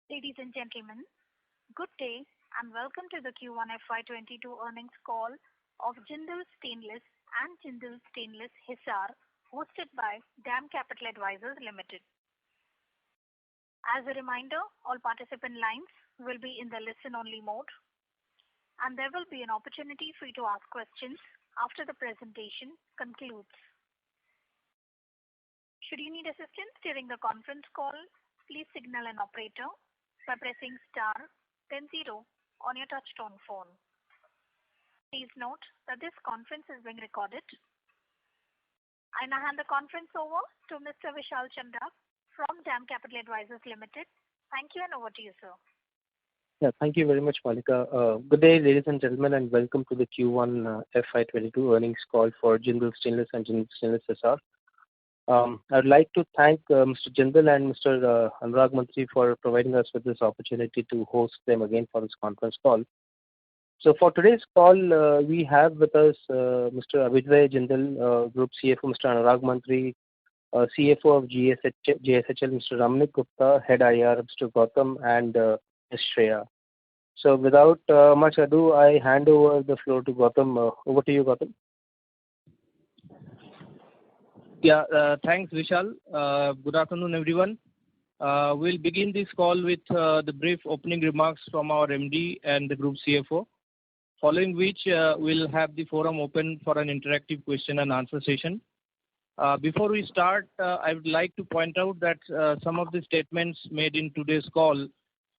Ladies and gentlemen, good day and welcome to the Q1 FY22 earnings call of Jindal Stainless and Jindal Stainless Hisar, hosted by DAM Capital Advisors Limited. As a reminder, all participant lines will be in the listen-only mode, and there will be an opportunity for you to ask questions after the presentation concludes. Should you need assistance during the conference call, please signal an operator by pressing star then 0 on your touchtone phone. Please note that this conference is being recorded. I now hand the conference over to Mr. Vishal Chandak from DAM Capital Advisors Limited. Thank you, and over to you, sir. Yeah, thank you very much, Malika. Good day, ladies and gentlemen, and welcome to the Q1 FY22 earnings call for Jindal Stainless and Jindal Stainless Hisar. I'd like to thank Mr. Jindal and Mr. Anurag Mantri for providing us with this opportunity to host them again for this conference call. So for today's call, we have with us Mr. Abhyuday Jindal, Group CFO, Mr. Anurag Mantri, CFO of JSHL, Mr. Ramnik Gupta, Head IR, Mr. Gautam, and Ms. Shreya. So without much ado, I hand over the floor to Gautam. Over to you, Gautam. Yeah, thanks, Vishal. Good afternoon, everyone. We'll begin this call with the brief opening remarks from our MD and the Group CFO, following which we'll have the forum open for an interactive question and answer session. Before we start, I would like to point out that some of the statements made in today's call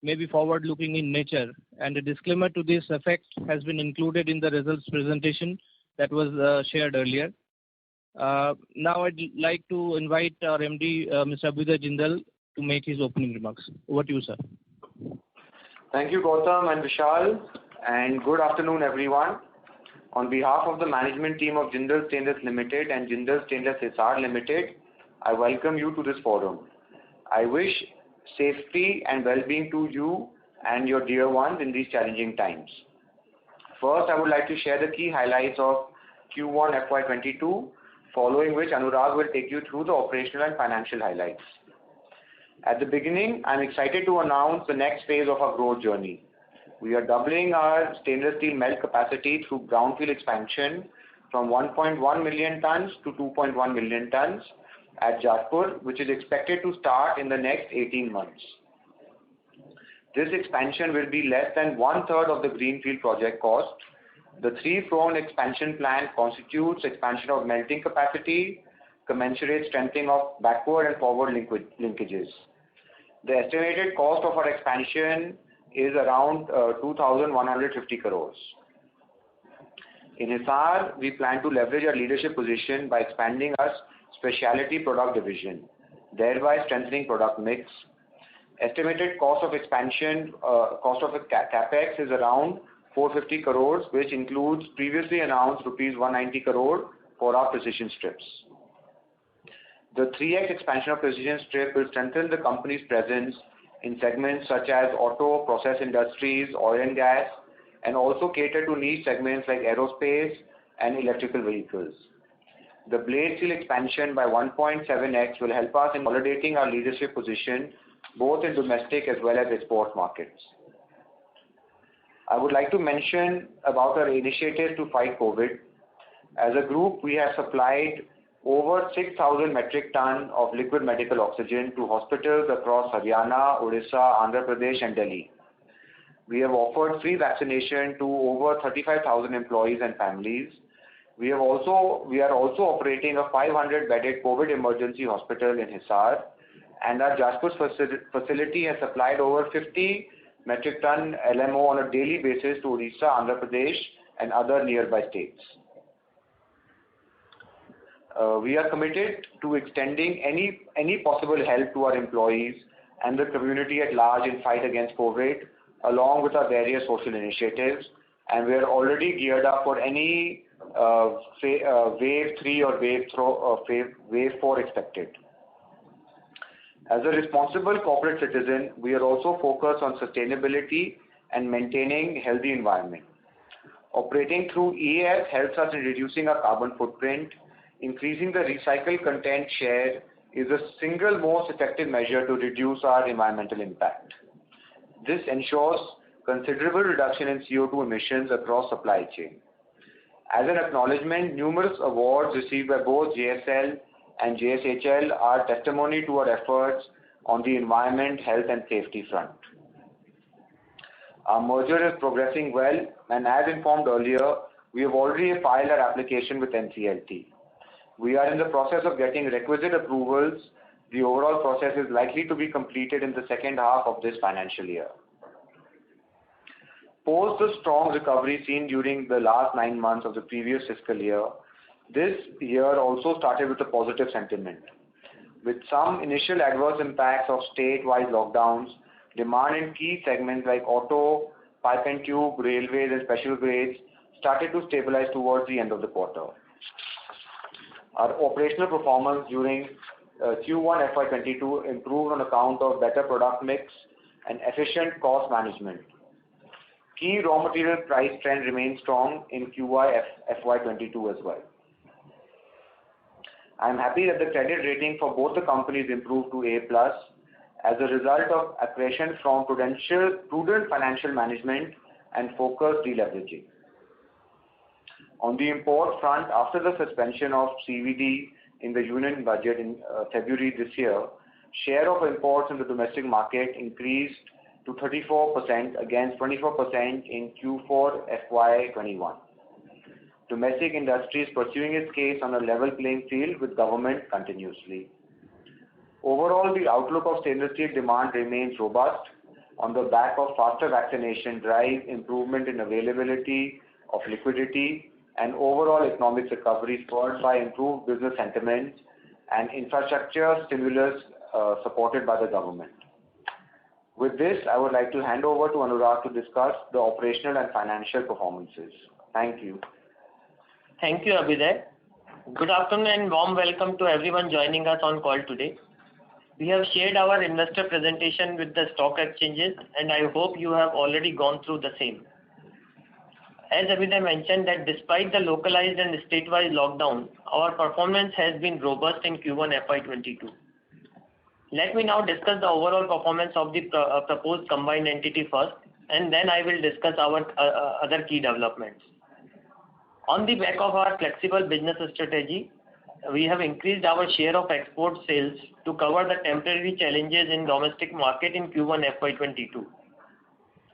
may be forward-looking in nature, and a disclaimer to this effect has been included in the results presentation that was shared earlier. Now I'd like to invite our MD, Mr. Abhyuday Jindal, to make his opening remarks. Over to you, sir. Thank you, Gautam and Vishal, and good afternoon, everyone. On behalf of the management team of Jindal Stainless Limited and Jindal Stainless Hisar Limited, I welcome you to this forum. I wish safety and well-being to you and your dear ones in these challenging times. First, I would like to share the key highlights of Q1 FY22, following which Anurag will take you through the operational and financial highlights. At the beginning, I'm excited to announce the next phase of our growth journey. We are doubling our stainless steel melt capacity through brownfield expansion from 1.1 million tons to 2.1 million tons at Jajpur, which is expected to start in the next 18 months. This expansion will be less than one-third of the greenfield project cost. The three-pronged expansion plan constitutes expansion of melting capacity, commensurate strengthening of backward and forward linkages. The estimated cost of our expansion is around 2,150 crores. In Hisar, we plan to leverage our leadership position by expanding our specialty product division, thereby strengthening product mix. Estimated cost of expansion, capex is around 450 crores, which includes previously announced rupees 190 crore for our precision strips. The 3x expansion of precision strip will strengthen the company's presence in segments such as auto, process industries, oil and gas, and also cater to niche segments like aerospace and electrical vehicles. The blade steel expansion by 1.7x will help us in consolidating our leadership position both in domestic as well as export markets. I would like to mention about our initiatives to fight COVID. As a group, we have supplied over 6,000 metric tons of liquid medical oxygen to hospitals across Haryana, Odisha, Andhra Pradesh and Delhi. We have offered free vaccination to over 35,000 employees and families. We are also operating a 500-bedded COVID emergency hospital in Hisar, and our Jajpur facility has supplied over 50 metric ton LMO on a daily basis to Odisha, Andhra Pradesh and other nearby states. We are committed to extending any possible help to our employees and the community at large in fight against COVID, along with our various social initiatives, and we are already geared up for any wave 3 or wave 4 expected. As a responsible corporate citizen, we are also focused on sustainability and maintaining healthy environment. Operating through EAF helps us in reducing our carbon footprint. Increasing the recycled content share is the single most effective measure to reduce our environmental impact. This ensures considerable reduction in CO2 emissions across supply chain. As an acknowledgement, numerous awards received by both JSL and JSHL are testimony to our efforts on the environment, health and safety front. Our merger is progressing well, and as informed earlier, we have already filed our application with NCLT. We are in the process of getting requisite approvals. The overall process is likely to be completed in the second half of this financial year. Post the strong recovery seen during the last 9 months of the previous fiscal year, this year also started with a positive sentiment. With some initial adverse impacts of state-wide lockdowns, demand in key segments like auto, pipe and tube, railways and special grades started to stabilize towards the end of the quarter. Our operational performance during Q1 FY22 improved on account of better product mix and efficient cost management. Key raw material price trend remains strong in QY FY22 as well. I am happy that the credit rating for both the companies improved to A+ as a result of accretion from prudent financial management and focused deleveraging. On the import front, after the suspension of CVD in the Union Budget in February this year, share of imports in the domestic market increased to 34% against 24% in Q4 FY21. Domestic industry is pursuing its case on a level playing field with government continuously. Overall, the outlook of stainless steel demand remains robust on the back of faster vaccination drive, improvement in availability of liquidity, and overall economic recovery spurred by improved business sentiment and infrastructure stimulus supported by the government. With this, I would like to hand over to Anurag to discuss the operational and financial performances. Thank you. Thank you, Abhyuday. Good afternoon and warm welcome to everyone joining us on call today. We have shared our investor presentation with the stock exchanges, and I hope you have already gone through the same. As Abhyuday mentioned that despite the localized and state-wise lockdown, our performance has been robust in Q1 FY22. Let me now discuss the overall performance of the proposed combined entity first, and then I will discuss our other key developments. On the back of our flexible business strategy, we have increased our share of export sales to cover the temporary challenges in domestic market in Q1 FY22.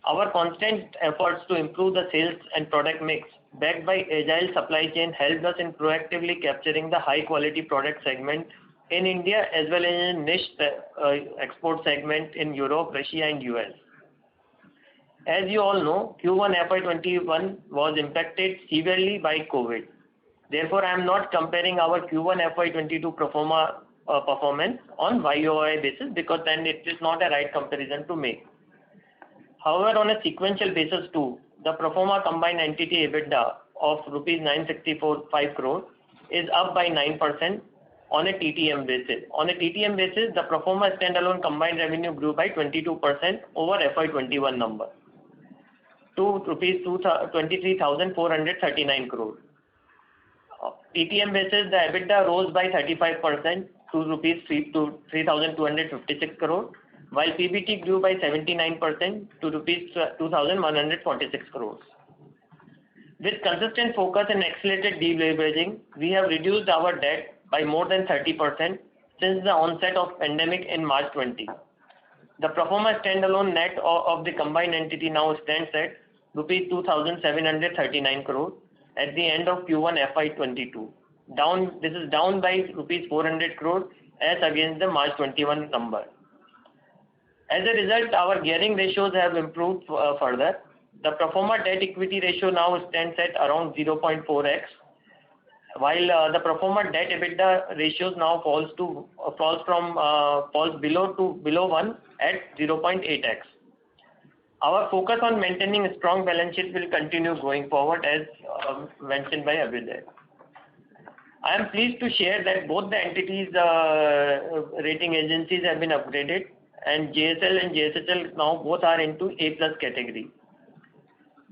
Our constant efforts to improve the sales and product mix backed by agile supply chain helped us in proactively capturing the high quality product segment in India as well as in niche export segment in Europe, Russia and US. As you all know, Q1 FY21 was impacted severely by COVID. Therefore, I am not comparing our Q1 FY22 pro forma performance on YOY basis because then it is not a right comparison to make. However, on a sequential basis too, the pro forma combined entity EBITDA of rupees 964.5 crore is up by 9% on a TTM basis. On a TTM basis, the pro forma standalone combined revenue grew by 22% over FY21 number to rupees 23,439 crore. TTM basis, the EBITDA rose by 35% to rupees 3,256 crore, while PBT grew by 79% to rupees 2,146 crores. With consistent focus and accelerated deleveraging, we have reduced our debt by more than 30% since the onset of pandemic in March 20. The pro forma standalone net of the combined entity now stands at rupees 2,739 crore at the end of Q1 FY22. This is down by rupees 400 crore as against the March 21 number. As a result, our gearing ratios have improved further. The pro forma debt equity ratio now stands at around 0.4x, while the pro forma debt EBITDA ratios now falls below 1 at 0.8x. Our focus on maintaining a strong balance sheet will continue going forward as mentioned by Abhyuday. I am pleased to share that both the entities rating agencies have been upgraded and JSL and JSHL now both are into A+ category.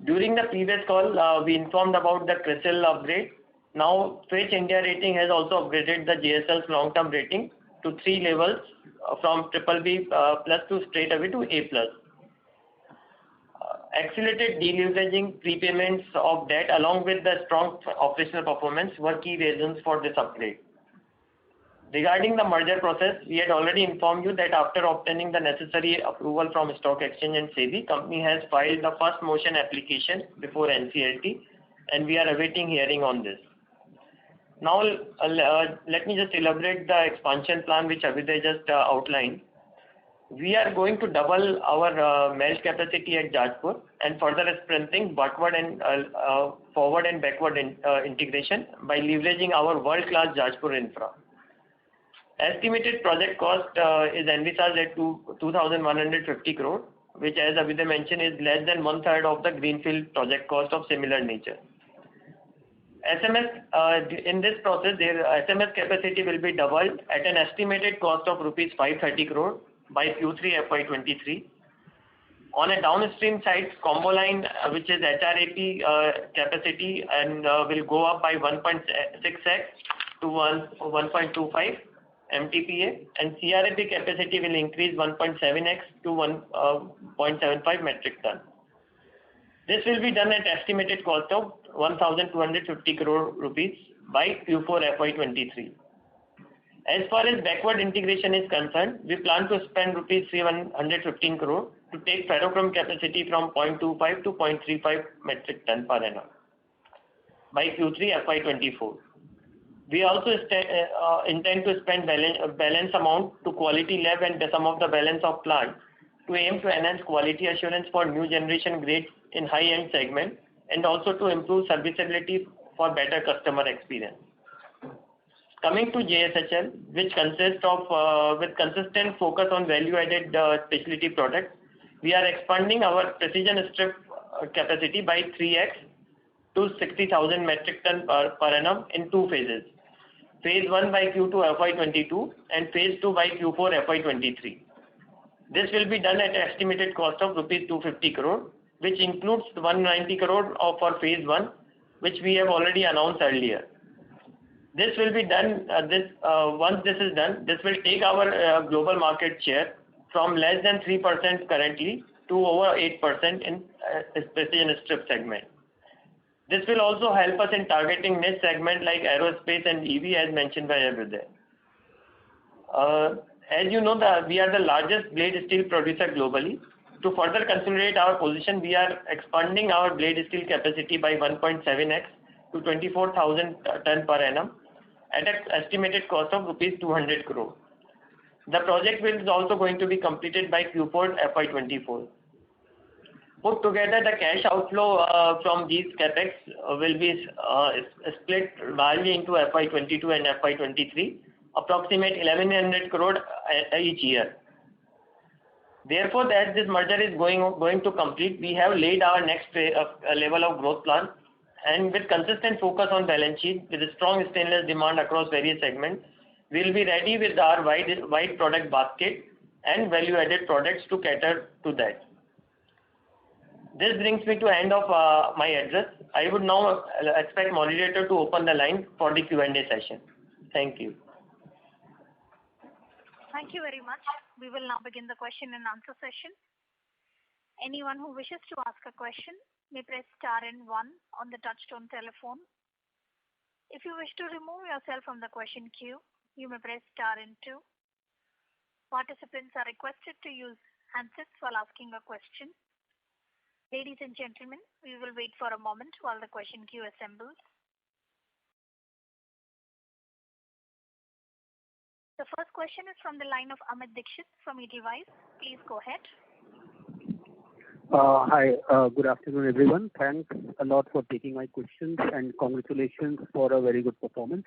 During the previous call, we informed about the CRISIL upgrade. Now, Fitch India Rating has also upgraded the JSL's long-term rating to 3 levels from BBB+ to straight away to A+. accelerated deleveraging, prepayments of debt along with the strong operational performance were key reasons for this upgrade. Regarding the merger process, we had already informed you that after obtaining the necessary approval from Stock Exchange and SEBI, company has filed the first motion application before NCLT, and we are awaiting hearing on this. Now, let me just elaborate the expansion plan which Abhyuday just outlined. We are going to double our melt capacity at Jajpur and further strengthening backward and forward and backward integration by leveraging our world-class Jajpur infra. Estimated project cost is envisaged at 2,150 crore, which, as Abhyuday mentioned, is less than one-third of the greenfield project cost of similar nature. SMS in this process, their SMS capacity will be doubled at an estimated cost of rupees 530 crore by Q3 FY23. On a downstream side, combo line, which is HRAP capacity, and will go up by 1.6x to 1.25 MTPA, and CRAP capacity will increase 1.7x to 1.75 metric ton. This will be done at estimated cost of 1,250 crore rupees by Q4 FY23. As far as backward integration is concerned, we plan to spend rupees 315 crore to take ferrochrome capacity from 0.25 to 0.35 metric ton per annum by Q3 FY24. We also intend to spend balance amount to quality lab and some of the balance of plant to aim to enhance quality assurance for new generation grades in high-end segment and also to improve serviceability for better customer experience. Coming to JSHL, which consists of with consistent focus on value-added specialty products, we are expanding our precision strip capacity by 3x to 60,000 metric ton per annum in two phases. Phase 1 by Q2 FY22 and Phase 2 by Q4 FY23. This will be done at an estimated cost of rupees 250 crore, which includes 190 crore for Phase 1, which we have already announced earlier. This will be done, once this is done, this will take our global market share from less than 3% currently to over 8% in precision strip segment. This will also help us in targeting niche segment like aerospace and EV, as mentioned by Abhyuday. As you know, we are the largest blade steel producer globally. To further consolidate our position, we are expanding our blade steel capacity by 1.7x to 24,000 ton per annum at an estimated cost of rupees 200 crore. The project is also going to be completed by Q4 FY24. Put together, the cash outflow from these capex will be split largely into FY22 and FY23, approximate 1100 crore each year. Therefore, as this merger is going to complete, we have laid our next level of growth plan, and with consistent focus on balance sheet, with a strong stainless demand across various segments, we will be ready with our wide product basket and value-added products to cater to that. This brings me to end of my address. I would now expect moderator to open the line for the Q&A session. Thank you. Thank you very much. We will now begin the question and answer session. Anyone who wishes to ask a question may press star and 1 on the touchtone telephone. If you wish to remove yourself from the question queue, you may press star and 2. Participants are requested to use handsets while asking a question. Ladies and gentlemen, we will wait for a moment while the question queue assembles. The first question is from the line of Amit Dixit from Edelweiss. Please go ahead. Hi, good afternoon everyone. Thanks a lot for taking my questions and congratulations for a very good performance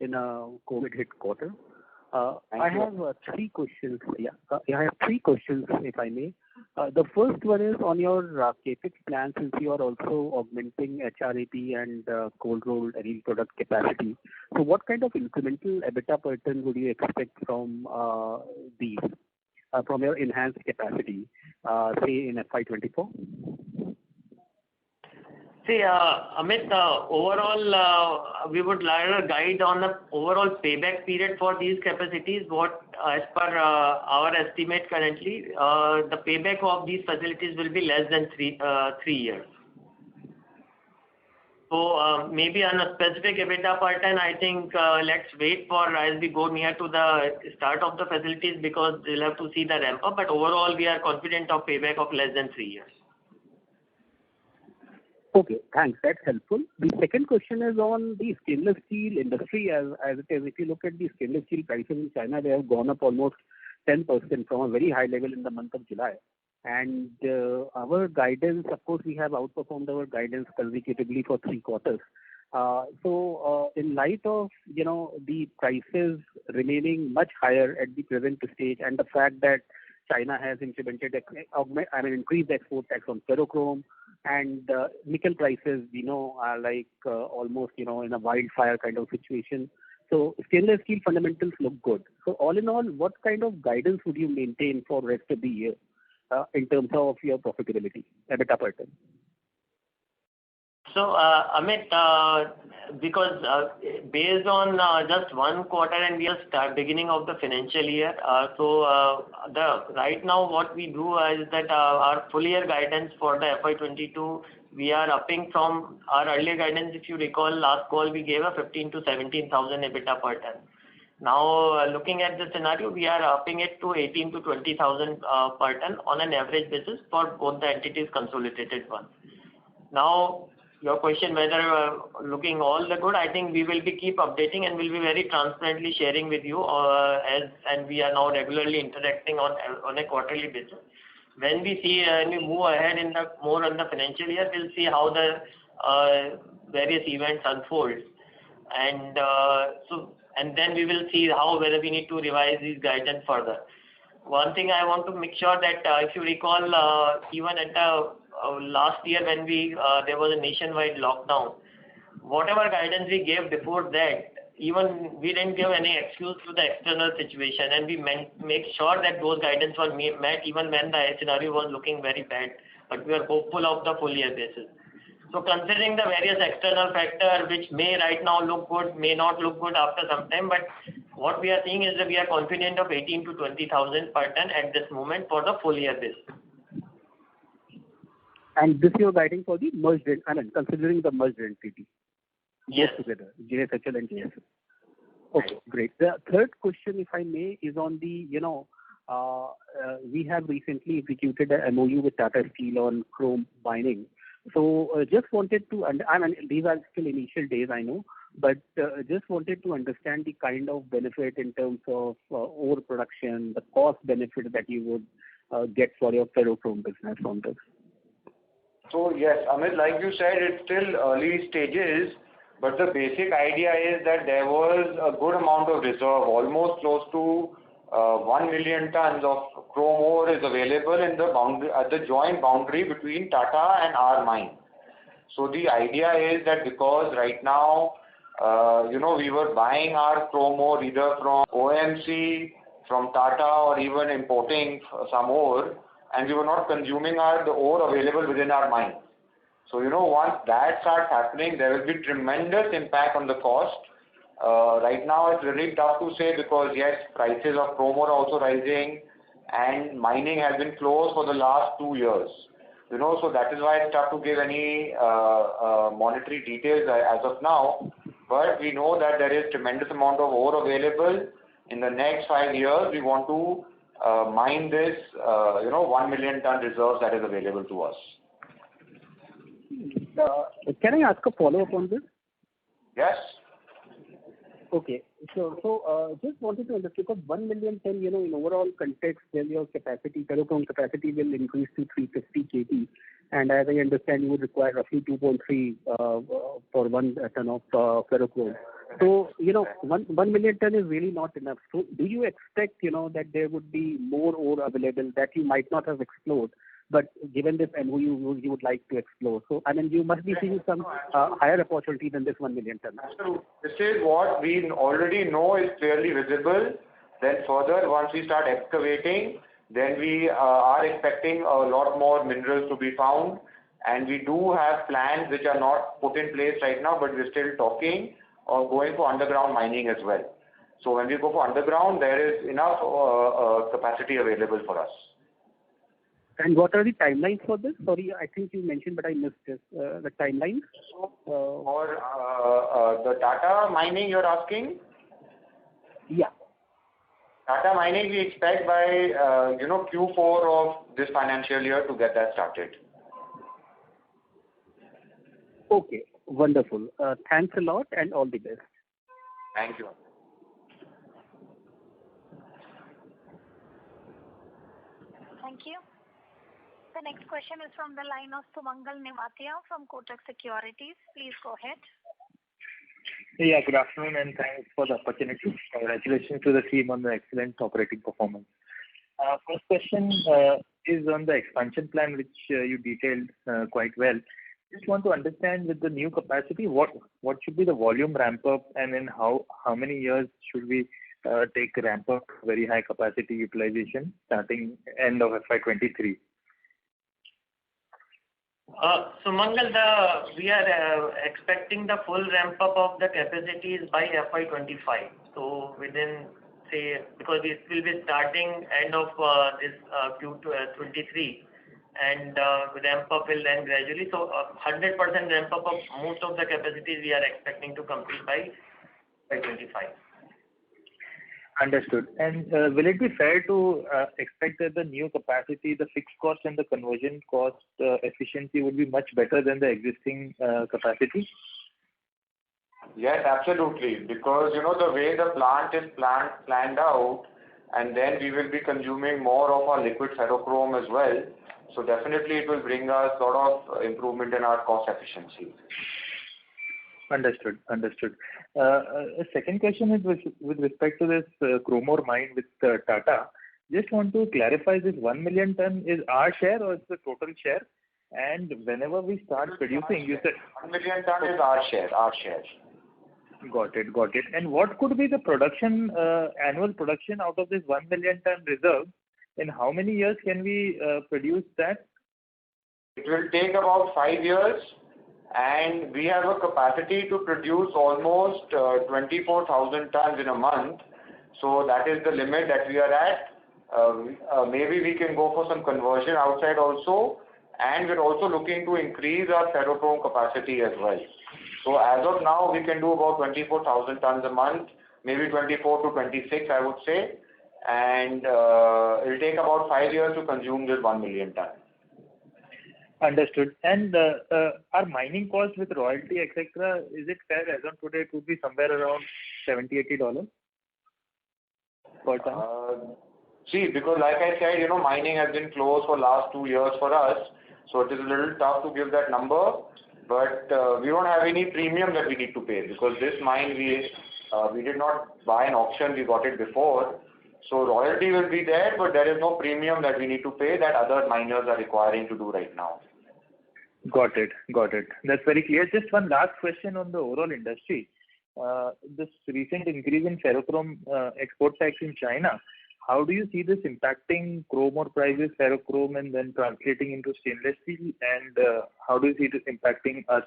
in a COVID hit quarter. I have three questions. I have three questions if I may. The first one is on your capex plan, since you are also augmenting HRAP and cold rolled anneal product capacity. So what kind of incremental EBITDA per ton would you expect from these, from your enhanced capacity, say in FY24? See, Amit, overall, we would rather guide on the overall payback period for these capacities. What as per our estimate currently, the payback of these facilities will be less than 3 years. So maybe on a specific EBITDA per ton, I think let's wait for as we go near to the start of the facilities, because we'll have to see the ramp up. But overall, we are confident of payback of less than 3 years. Okay, thanks. That's helpful. The second question is on the stainless steel industry as it is. If you look at the stainless steel prices in China, they have gone up almost 10% from a very high level in the month of July. And our guidance, of course, we have outperformed our guidance consecutively for 3 quarters. So in light of, the prices remaining much higher at the present stage, and the fact that China has implemented, increased export tax on ferrochrome, and nickel prices, are like almost, in a wildfire kind of situation. So stainless steel fundamentals look good. So all in all, what kind of guidance would you maintain for rest of the year in terms of your profitability, EBITDA per ton? So, Amit, because based on just 1 quarter and we are beginning of the financial year, right now what we do is that our full year guidance for the FY22, we are upping from our earlier guidance. If you recall, last call we gave a 15 to 17,000 EBITDA per ton. Now, looking at the scenario, we are upping it to 18 to 20,000 per ton on an average basis for both the entities consolidated one. Now, your question whether looking all the good, I think we will keep updating and will be very transparently sharing with you and we are now regularly interacting on a quarterly basis. When we see we move ahead in the more on the financial year, we'll see how the various events unfold, and then we will see whether we need to revise these guidance further. One thing I want to make sure that if you recall, even at the last year when there was a nationwide lockdown, whatever guidance we gave before that, even we didn't give any excuse to the external situation, and we make sure that those guidance were met even when the scenario was looking very bad. But we are hopeful of the full year basis. So considering the various external factors which may right now look good, may not look good after some time, but what we are seeing is that we are confident of 18 to 20,000 per ton at this moment for the full year basis. And this you are guiding for the merged, considering the merged entity. Yes. Both together, JSHL and JSL. Okay, great. The third question, if I may, is on the, we have recently executed a MOU with Tata Steel on chrome mining. So just wanted to, these are still initial days, I know, but just wanted to understand the kind of benefit in terms of ore production, the cost benefit that you would get for your ferrochrome business on this. So yes, Amit, like you said, it's still early stages, but the basic idea is that there was a good amount of reserve, almost close to 1 million tons of chrome ore is available in the boundary, at the joint boundary between Tata and our mine. So the idea is that because right now, we were buying our chrome ore either from OMC, from Tata, or even importing some ore, and we were not consuming the ore available within our mine. So, once that starts happening, there will be tremendous impact on the cost. Right now, it's really tough to say because, yes, prices of chrome ore are also rising, and mining has been closed for the last 2 years. So that is why it's tough to give any monetary details as of now. But we know that there is tremendous amount of ore available. In the next 5 years, we want to mine this, 1 million ton reserves that is available to us. Can I ask a follow-up on this? Yes. Okay. So just wanted to understand, because 1 million ton, in overall context, then your capacity, ferrochrome capacity will increase to 350 KT. And as I understand, you would require roughly 2.3 for 1 ton of ferrochrome. So, 1 million ton is really not enough. So do you expect, that there would be more ore available that you might not have explored, but given this MOU, you would like to explore? So, you must be seeing some higher opportunity than this 1 million ton. This is what we already know is clearly visible. Then further, once we start excavating, then we are expecting a lot more minerals to be found. And we do have plans which are not put in place right now, but we're still talking or going for underground mining as well. So when we go for underground, there is enough capacity available for us. And what are the timelines for this? Sorry, I think you mentioned, but I missed this. The timelines? For the Tata mining, you're asking? Yeah. Tata mining, we expect by Q4 of this financial year to get that started. Okay, wonderful. Thanks a lot and all the best. Thank you. Thank you. The next question is from the line of Sumangal Nevatia from Kotak Securities. Please go ahead. Yeah, good afternoon and thanks for the opportunity. Congratulations to the team on the excellent operating performance. First question is on the expansion plan, which you detailed quite well. Just want to understand with the new capacity, what should be the volume ramp up, and in how many years should we take ramp up very high capacity utilization starting end of FY23? So Mangal, we are expecting the full ramp up of the capacities by FY25. So within, say, because it will be starting end of this Q2 23, and ramp up will then gradually. So 100% ramp up of most of the capacities we are expecting to complete by 25. Understood. And will it be fair to expect that the new capacity, the fixed cost and the conversion cost efficiency would be much better than the existing capacity? Yes, absolutely. Because the way the plant is planned out, and then we will be consuming more of our liquid ferrochrome as well. So definitely it will bring us a lot of improvement in our cost efficiency. Understood. A second question is with respect to this chrome ore mine with Tata. Just want to clarify, this 1 million ton is our share or it's the total share? And whenever we start producing, you said 1 million ton is our share. Got it. And what could be the production, annual production out of this 1 million ton reserve? In how many years can we produce that? It will take about 5 years, and we have a capacity to produce almost 24,000 tons in a month. So that is the limit that we are at. Maybe we can go for some conversion outside also, and we're also looking to increase our ferrochrome capacity as well. So as of now, we can do about 24,000 tons a month, maybe 24 to 26, I would say. And it will take about 5 years to consume this 1 million ton. Understood. And our mining cost with royalty, etc., is it fair as on today it would be somewhere around $70-80 per ton? See, because like I said, mining has been closed for last 2 years for us, so it is a little tough to give that number. But we don't have any premium that we need to pay, because this mine we did not buy an auction, we got it before. So royalty will be there, but there is no premium that we need to pay that other miners are requiring to do right now. Got it. That's very clear. Just one last question on the overall industry. This recent increase in ferrochrome export tax in China, how do you see this impacting chrome ore prices, ferrochrome, and then translating into stainless steel? And how do you see this impacting us?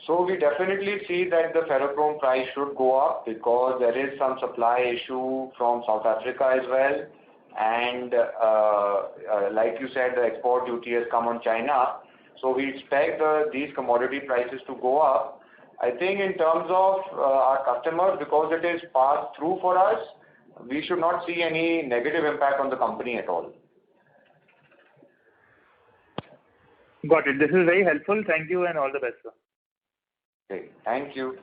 So we definitely see that the ferrochrome price should go up, because there is some supply issue from South Africa as well. And like you said, the export duty has come on China. So we expect these commodity prices to go up. I think in terms of our customers, because it is passed through for us, we should not see any negative impact on the company at all. Got it. This is very helpful. Thank you and all the best, sir. Okay. Thank you.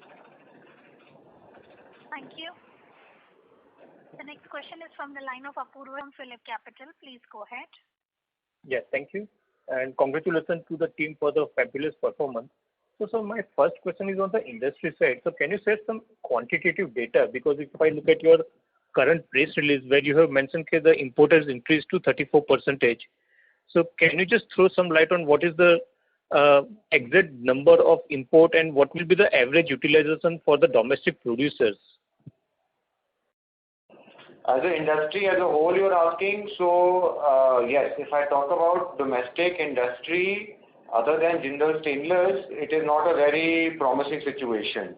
Thank you. The next question is from the line of Apurva from Phillip Capital. Please go ahead. Yes, thank you. And congratulations to the team for the fabulous performance. So my first question is on the industry side. So can you share some quantitative data? Because if I look at your current press release where you have mentioned that the import has increased to 34%. So can you just throw some light on what is the exact number of import and what will be the average utilization for the domestic producers? As an industry as a whole, you're asking. So yes, if I talk about domestic industry, other than Jindal Stainless, it is not a very promising situation.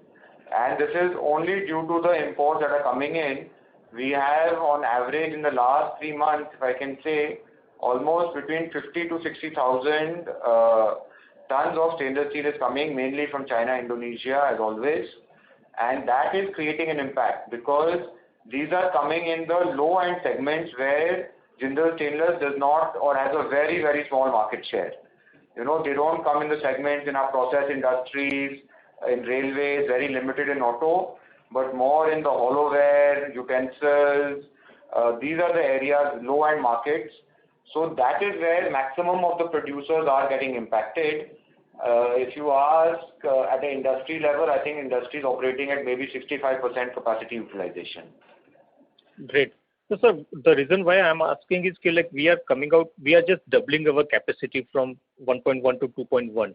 and this is only due to the imports that are coming in. We have on average in the last 3 months, if I can say, almost between 50 to 60,000 tons of stainless steel is coming mainly from China, Indonesia as always, and that is creating an impact because these are coming in the low end segments where Jindal Stainless does not or has a very, very small market share. They don't come in the segments in our process industries, in railways, very limited in auto, but more in the hollowware, utensils. These are the areas, low end markets. So that is where maximum of the producers are getting impacted. If you ask at the industry level, I think industry is operating at maybe 65% capacity utilization. Great. So, sir, the reason why I'm asking is we are just doubling our capacity from 1.1 to 2.1.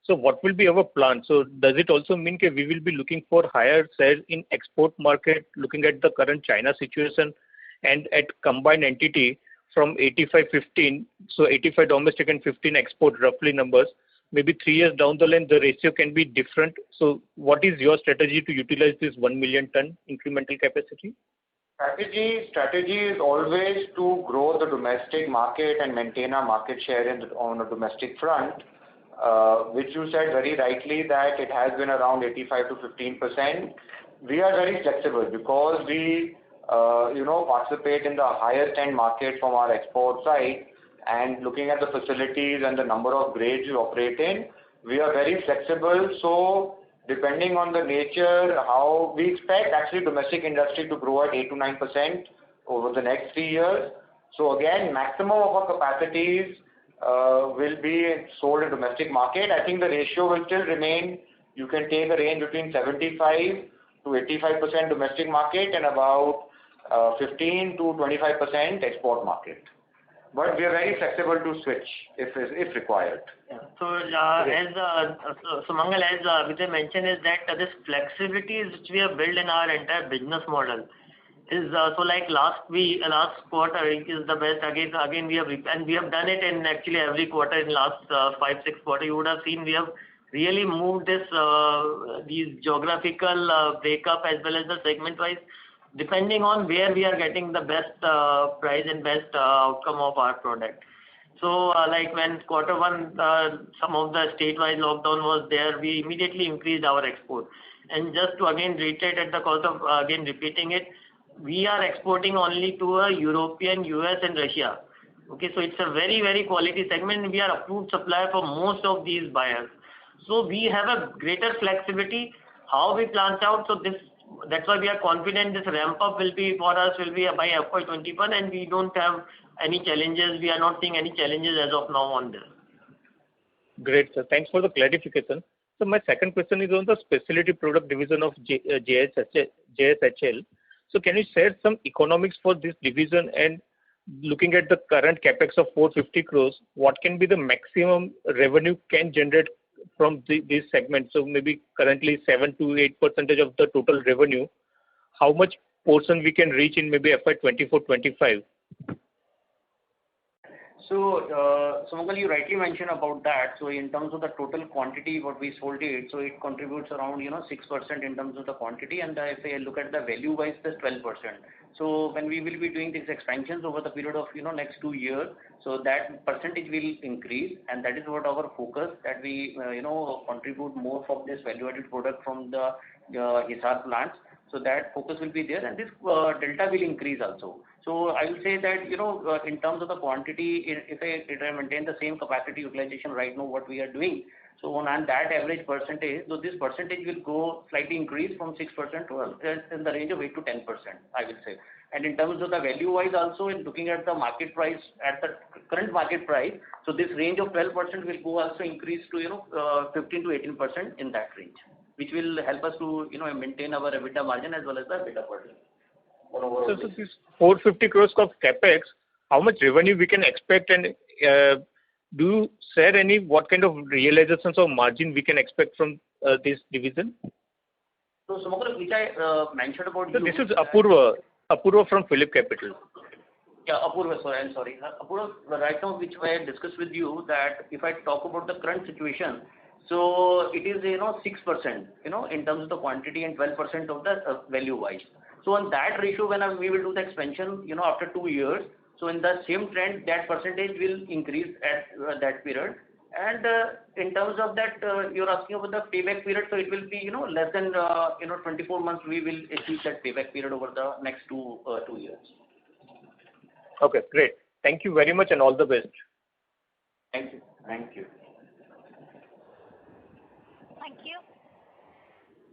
So what will be our plan? So does it also mean that we will be looking for higher sales in export market, looking at the current China situation and at combined entity from 85-15, so 85 domestic and 15 export roughly numbers, maybe 3 years down the line, the ratio can be different. So what is your strategy to utilize this 1 million ton incremental capacity? Strategy is always to grow the domestic market and maintain our market share on a domestic front, which you said very rightly that it has been around 85 to 15%. We are very flexible because we participate in the highest end market from our export side, and looking at the facilities and the number of grades we operate in, we are very flexible. So depending on the nature, how we expect actually domestic industry to grow at 8 to 9% over the next 3 years. So again, maximum of our capacities will be sold in domestic market. I think the ratio will still remain. You can take a range between 75 to 85% domestic market and about 15 to 25% export market. But we are very flexible to switch if required. Yeah. So, Sumangal, as Abhyuday mentioned, is that this flexibility which we have built in our entire business model is so like last quarter is the best. Again we have done it in actually every quarter in last 5-6 quarters. You would have seen we have really moved these geographical breakup as well as the segment wise, depending on where we are getting the best price and best outcome of our product. So like when quarter one, some of the state-wise lockdown was there, we immediately increased our export. And just to again reiterate at the cost of again repeating it, we are exporting only to a European, US and Russia. Okay, so it's a very, very quality segment. We are approved supplier for most of these buyers. So we have a greater flexibility how we plan out. So that's why we are confident this ramp up will be by FY21, and we don't have any challenges. We are not seeing any challenges as of now on this. Great, sir. Thanks for the clarification. So my second question is on the specialty product division of JSHL. So can you share some economics for this division, and looking at the current capex of 450 crores, what can be the maximum revenue can generate from this segment? So maybe currently 7 to 8% of the total revenue. How much portion we can reach in maybe FY24-25? So, Sumangal, you rightly mentioned about that. So, in terms of the total quantity what we sold it, so it contributes around 6% in terms of the quantity, and if I look at the value wise, that's 12%. So, when we will be doing these expansions over the period of next 2 years, so that percentage will increase, and that is what our focus, that we contribute more from this value-added product from the Hisar plants. So that focus will be there, and this delta will increase also. So I will say that in terms of the quantity, if I maintain the same capacity utilization right now what we are doing, so on that average percentage, so this percentage will go slightly increase from 6% to in the range of 8 to 10%, I will say. And in terms of the value wise also, in looking at the market price at the current market price, so this range of 12% will go also increase to 15 to 18% in that range, which will help us to maintain our EBITDA margin as well as the EBITDA margin. So this 450 crores of capex, how much revenue we can expect, and do you share any what kind of realizations or margin we can expect from this division? So Sumangal, which I mentioned about. So this is Apurva from Phillip Capital. Yeah, Apurva, sorry, I'm sorry. Apurva, right now which I discussed with you, that if I talk about the current situation, So it is 6% in terms of the quantity and 12% of the value wise. So on that ratio, when we will do the expansion after 2 years, so in the same trend, that percentage will increase at that period. And in terms of that, you're asking about the payback period, so it will be less than 24 months. We will achieve that payback period over the next 2 years. Okay, great. Thank you very much and all the best. Thank you. Thank you. Thank you.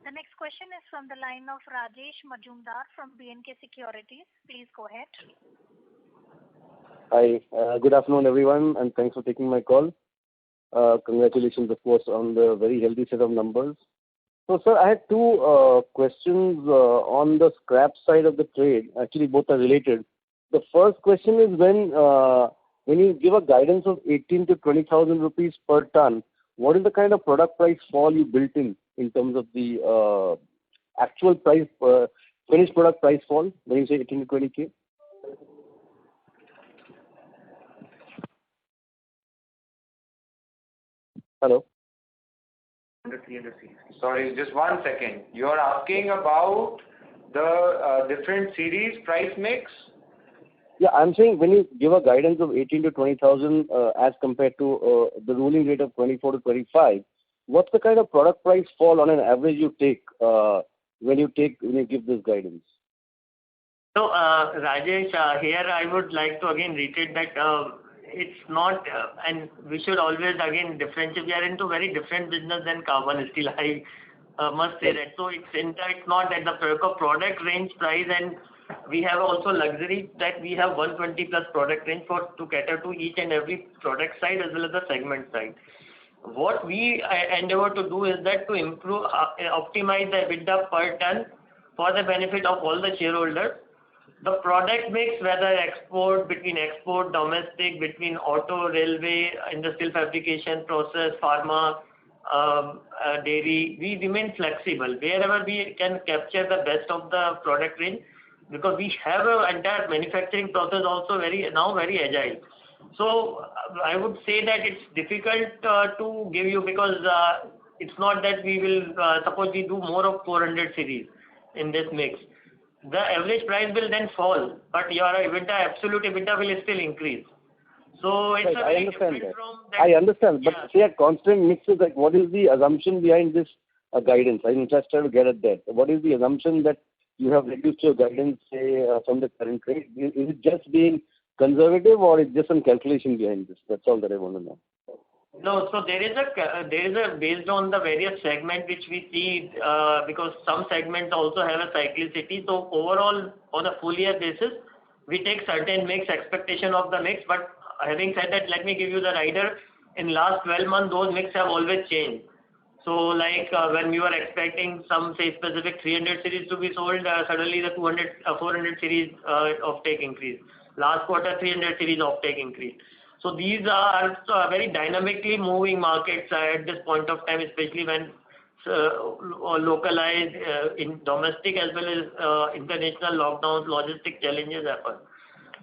The next question is from the line of Rajesh Majumdar from B&K Securities. Please go ahead. Hi, good afternoon everyone, and thanks for taking my call. Congratulations, of course, on the very healthy set of numbers. So, sir, I had two questions on the scrap side of the trade. Actually, both are related. The first question is when you give a guidance of 18 to 20,000 rupees per ton, what is the kind of product price fall you built in terms of the actual price, finished product price fall when you say 18 to 20K? Hello? Sorry, just 1 second. You are asking about the different series price mix? Yeah, I'm saying when you give a guidance of 18 to 20,000 as compared to the ruling rate of 24 to 25, what's the kind of product price fall on an average you take when you give this guidance? So, Rajesh, here I would like to again reiterate that it's not, and we should always again differentiate. We are into very different business than carbon steel. I must say that. So it's not that the product range price, and we have also luxury that we have 120 plus product range to cater to each and every product side as well as the segment side. What we endeavor to do is that to improve, optimize the EBITDA per ton for the benefit of all the shareholders. The product mix, whether between export, domestic, between auto, railway, industrial fabrication process, pharma, dairy, we remain flexible wherever we can capture the best of the product range, because we have an entire manufacturing process also very agile. So I would say that it's difficult to give you, because it's not that we will suppose we do more of 400 series in this mix. The average price will then fall, but your EBITDA, absolute EBITDA will still increase. So it's right, a very different from that. I understand, but Yeah. say a constant mix is like, what is the assumption behind this guidance? I'm just trying to get at that. What is the assumption that you have reduced your guidance, say, from the current rate? Is it just being conservative, or is just some calculation behind this? That's all that I want to know. No, so there is a based on the various segment which we see, because some segments also have a cyclicity. So overall, on a full year basis, we take certain mix expectation of the mix. But having said that, let me give you the rider. In last 12 months, those mix have always changed. So like when we were expecting some, say, specific 300 series to be sold, suddenly the 400 series offtake increase. Last quarter, 300 series offtake increase. So these are very dynamically moving markets at this point of time, especially when localized in domestic as well as international lockdowns, logistic challenges happen.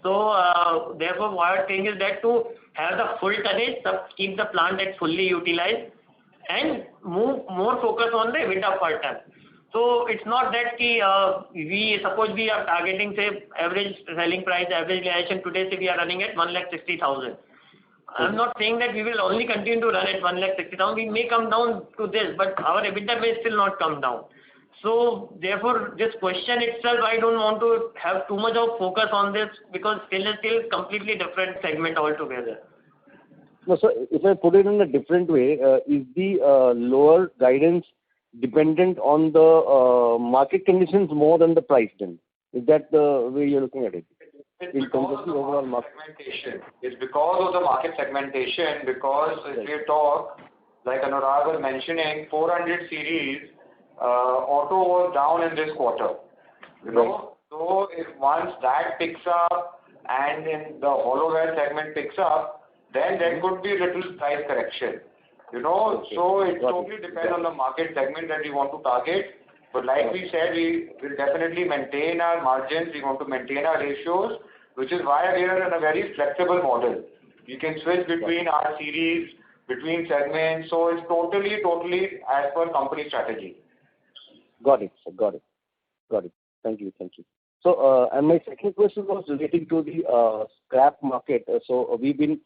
So therefore, what I think is that to have the full tonnage, keep the plant at fully utilized, and move more focus on the EBITDA per ton. So it's not that we suppose we are targeting, say, average selling price, average realization today, say we are running at 1,60,000. I'm not saying that we will only continue to run at 1,60,000. We may come down to this, but our EBITDA may still not come down. So therefore, this question itself, I don't want to have too much of focus on this, because stainless steel is completely different segment altogether. No, so if I put it in a different way, is the lower guidance dependent on the market conditions more than the price then? Is that the way you're looking at it? It's because of the overall market segmentation. It's because of the market segmentation, because if you talk, like Anurag was mentioning, 400 series, auto was down in this quarter. You know? So if once that picks up and then the hollow wire segment picks up, then there could be a little price correction. You know, so it totally depends on the market segment that we want to target. But like we said, we will definitely maintain our margins. We want to maintain our ratios, which is why we are in a very flexible model. We can switch between our series between segments. So it's totally as per company strategy. Got it, sir. Got it. Thank you. So, and my second question was relating to the scrap market. So we've been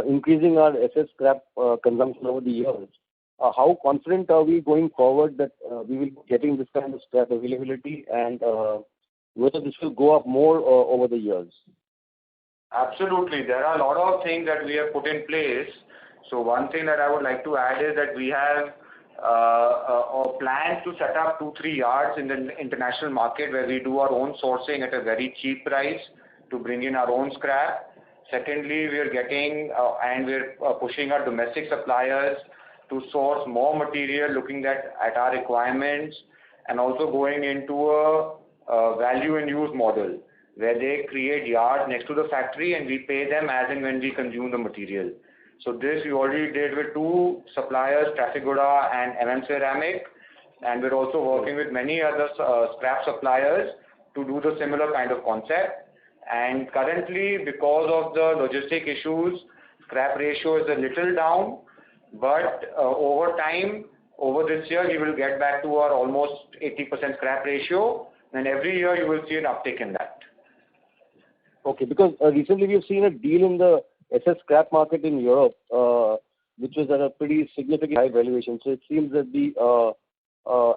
increasing our SS scrap consumption over the years. How confident are we going forward that we will be getting this kind of scrap availability, and whether this will go up more over the years? Absolutely. There are a lot of things that we have put in place. So one thing that I would like to add is that we have plans to set up 2-3 yards in the international market where we do our own sourcing at a very cheap price to bring in our own scrap. Secondly, we are getting and we're pushing our domestic suppliers to source more material, looking at our requirements, and also going into a value and use model where they create yards next to the factory and we pay them as and when we consume the material. So this we already did with 2 suppliers, Trafigura and MM Ceramic, and we're also working with many other scrap suppliers to do the similar kind of concept. And currently, because of the logistic issues, scrap ratio is a little down, but over time, over this year, we will get back to our almost 80% scrap ratio, and every year you will see an uptick in that. Okay, because recently we've seen a deal in the SS scrap market in Europe, which was at a pretty significant high valuation. So it seems that the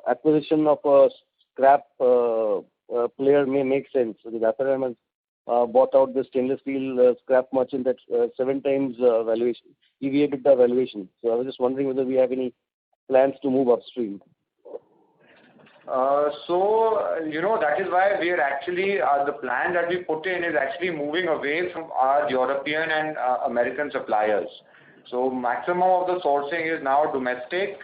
acquisition of a scrap player may make sense. So the Aperam has bought out the stainless steel scrap merchant at 7 times valuation, EV/EBITDA valuation. So I was just wondering whether we have any plans to move upstream. That is why we are actually, the plan that we put in is actually moving away from our European and American suppliers. So maximum of the sourcing is now domestic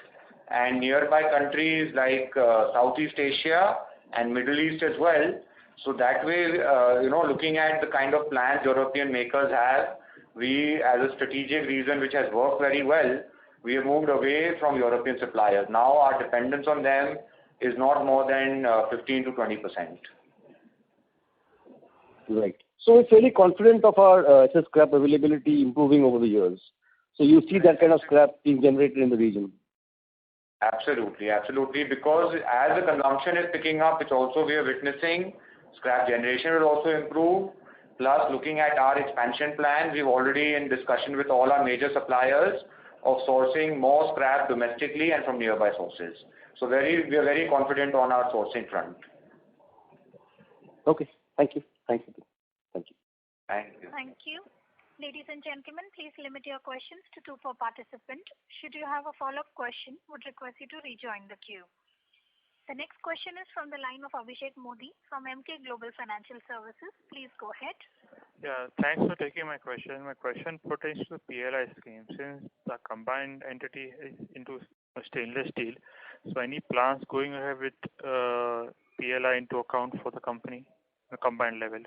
and nearby countries like Southeast Asia and Middle East as well. So that way, looking at the kind of plans European makers have, we, as a strategic reason which has worked very well, we have moved away from European suppliers. Now our dependence on them is not more than 15 to 20%. Right. So we're fairly confident of our SS scrap availability improving over the years. So you see that kind of scrap being generated in the region. Absolutely. Because as the consumption is picking up, it's also we are witnessing scrap generation will also improve. Plus, looking at our expansion plans, we've already in discussion with all our major suppliers of sourcing more scrap domestically and from nearby sources. So we are very confident on our sourcing front. Okay. Thank you. Thank you. Ladies and gentlemen, please limit your questions to 2 per participant. Should you have a follow-up question, would request you to rejoin the queue. The next question is from the line of Abhishek Modi from Emkay Global Financial Services. Please go ahead. Yeah, thanks for taking my question. My question pertains to the PLI scheme. Since the combined entity is into stainless steel, so any plans going ahead with PLI into account for the company, the combined level?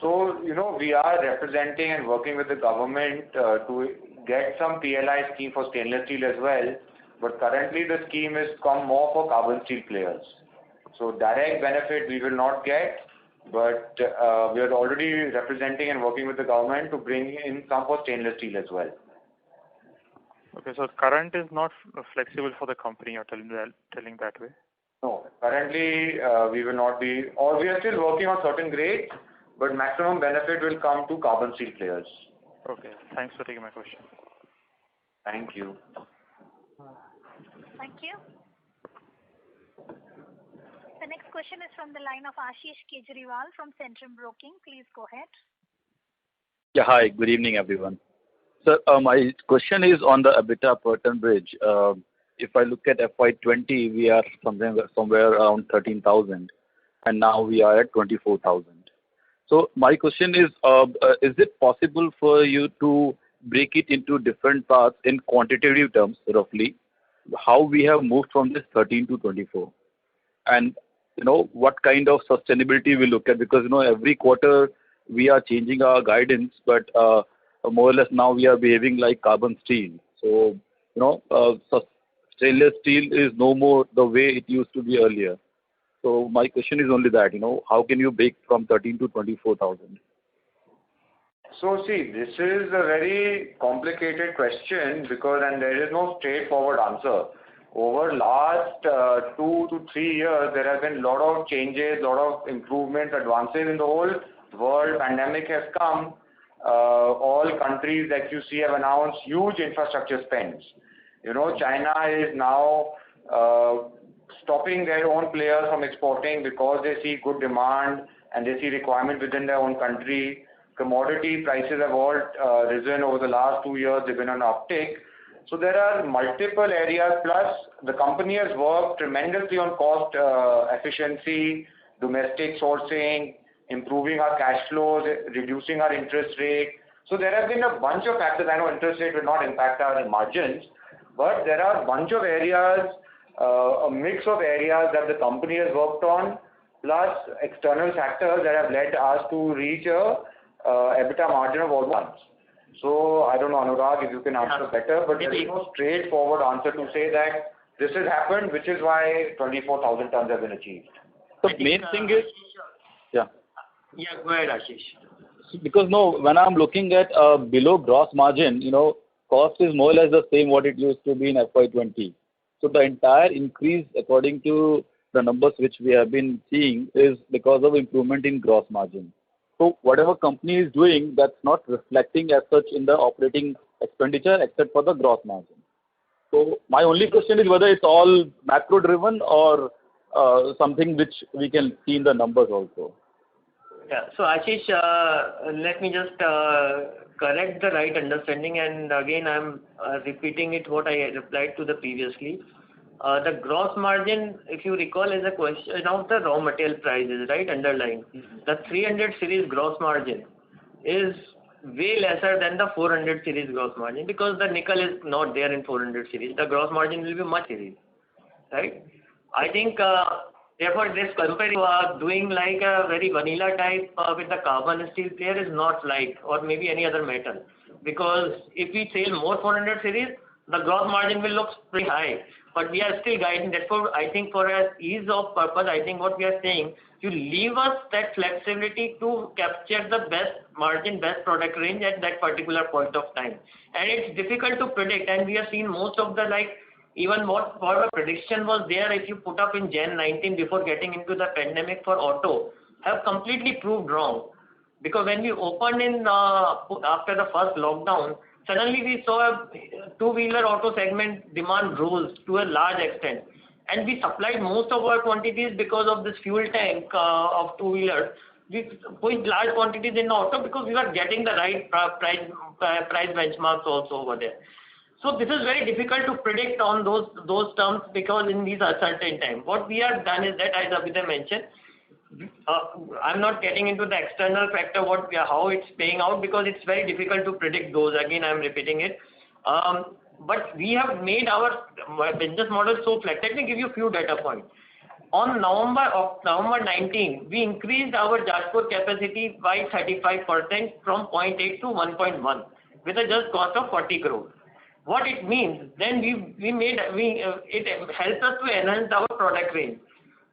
So, we are representing and working with the government to get some PLI scheme for stainless steel as well. But currently the scheme has come more for carbon steel players. So direct benefit we will not get, but we are already representing and working with the government to bring in some for stainless steel as well. Okay, so current is not flexible for the company, you're telling that way? No, currently we will not be, or we are still working on certain grades, but maximum benefit will come to carbon steel players. Okay, thanks for taking my question. Thank you. Thank you. The next question is from the line of Ashish Kejriwal from Centrum Broking. Please go ahead. Yeah, hi. Good evening, everyone. Sir, my question is on the EBITDA per ton bridge. If I look at FY20, we are somewhere around 13,000, and now we are at 24,000. So my question is it possible for you to break it into different parts in quantitative terms, roughly, how we have moved from this 13 to 24? And, what kind of sustainability we look at? Because, every quarter we are changing our guidance, but more or less now we are behaving like carbon steel. So, stainless steel is no more the way it used to be earlier. So my question is only that, how can you break from 13 to 24,000? So see, this is a very complicated question and there is no straightforward answer. Over last 2 to 3 years, there have been a lot of changes, lot of improvements, advances in the whole world. Pandemic has come. All countries that you see have announced huge infrastructure spends. China is now stopping their own players from exporting because they see good demand and they see requirement within their own country. Commodity prices have all risen over the last 2 years. They've been on an uptick. So there are multiple areas. Plus, the company has worked tremendously on cost efficiency, domestic sourcing, improving our cash flows, reducing our interest rate. So there have been a bunch of factors. I know interest rate will not impact our margins, but there are a bunch of areas, a mix of areas that the company has worked on, plus external factors that have led us to reach a EBITDA margin of almost. So I don't know, Anurag, if you can answer better, but there is no straightforward answer to say that this has happened, which is why 24,000 tons have been achieved. The main thing is, Yeah, go ahead, Ashish. Because when I'm looking at below gross margin, cost is more or less the same what it used to be in FY20. So the entire increase, according to the numbers which we have been seeing, is because of improvement in gross margin. So whatever company is doing, that's not reflecting as such in the operating expenditure except for the gross margin. So my only question is whether it's all macro driven or something which we can see in the numbers also. Yeah. So Ashish, let me just correct the right understanding, and again I'm repeating it what I replied to the previously. The gross margin, if you recall, is a question of the raw material prices, right, underlying. The 300 series gross margin is way lesser than the 400 series gross margin because the nickel is not there in 400 series. The gross margin will be much series, right? I think therefore this company doing like a very vanilla type with the carbon steel player is not like, or maybe any other metal, because if we sell more 400 series, the gross margin will look pretty high. But we are still guiding. Therefore, I think for us ease of purpose, I think what we are saying, you leave us that flexibility to capture the best margin, best product range at that particular point of time. And it's difficult to predict. And we have seen most of the even what the prediction was there, if you put up in Jan 19 before getting into the pandemic for auto, have completely proved wrong. Because when we opened in after the first lockdown, suddenly we saw a two-wheeler auto segment demand rose to a large extent. And we supplied most of our quantities because of this fuel tank of two-wheelers. We pushed large quantities in auto because we were getting the right price benchmarks also over there. So this is very difficult to predict on those terms because in these uncertain times. What we have done is that, as Abhyuday mentioned, I'm not getting into the external factor how it's paying out because it's very difficult to predict those. Again, I'm repeating it. But we have made our business model so flat. Let me give you a few data points. On November 19, we increased our Jajpur capacity by 35% from 0.8 to 1.1 with a just cost of 40 crore. What it means, then it helps us to enhance our product range.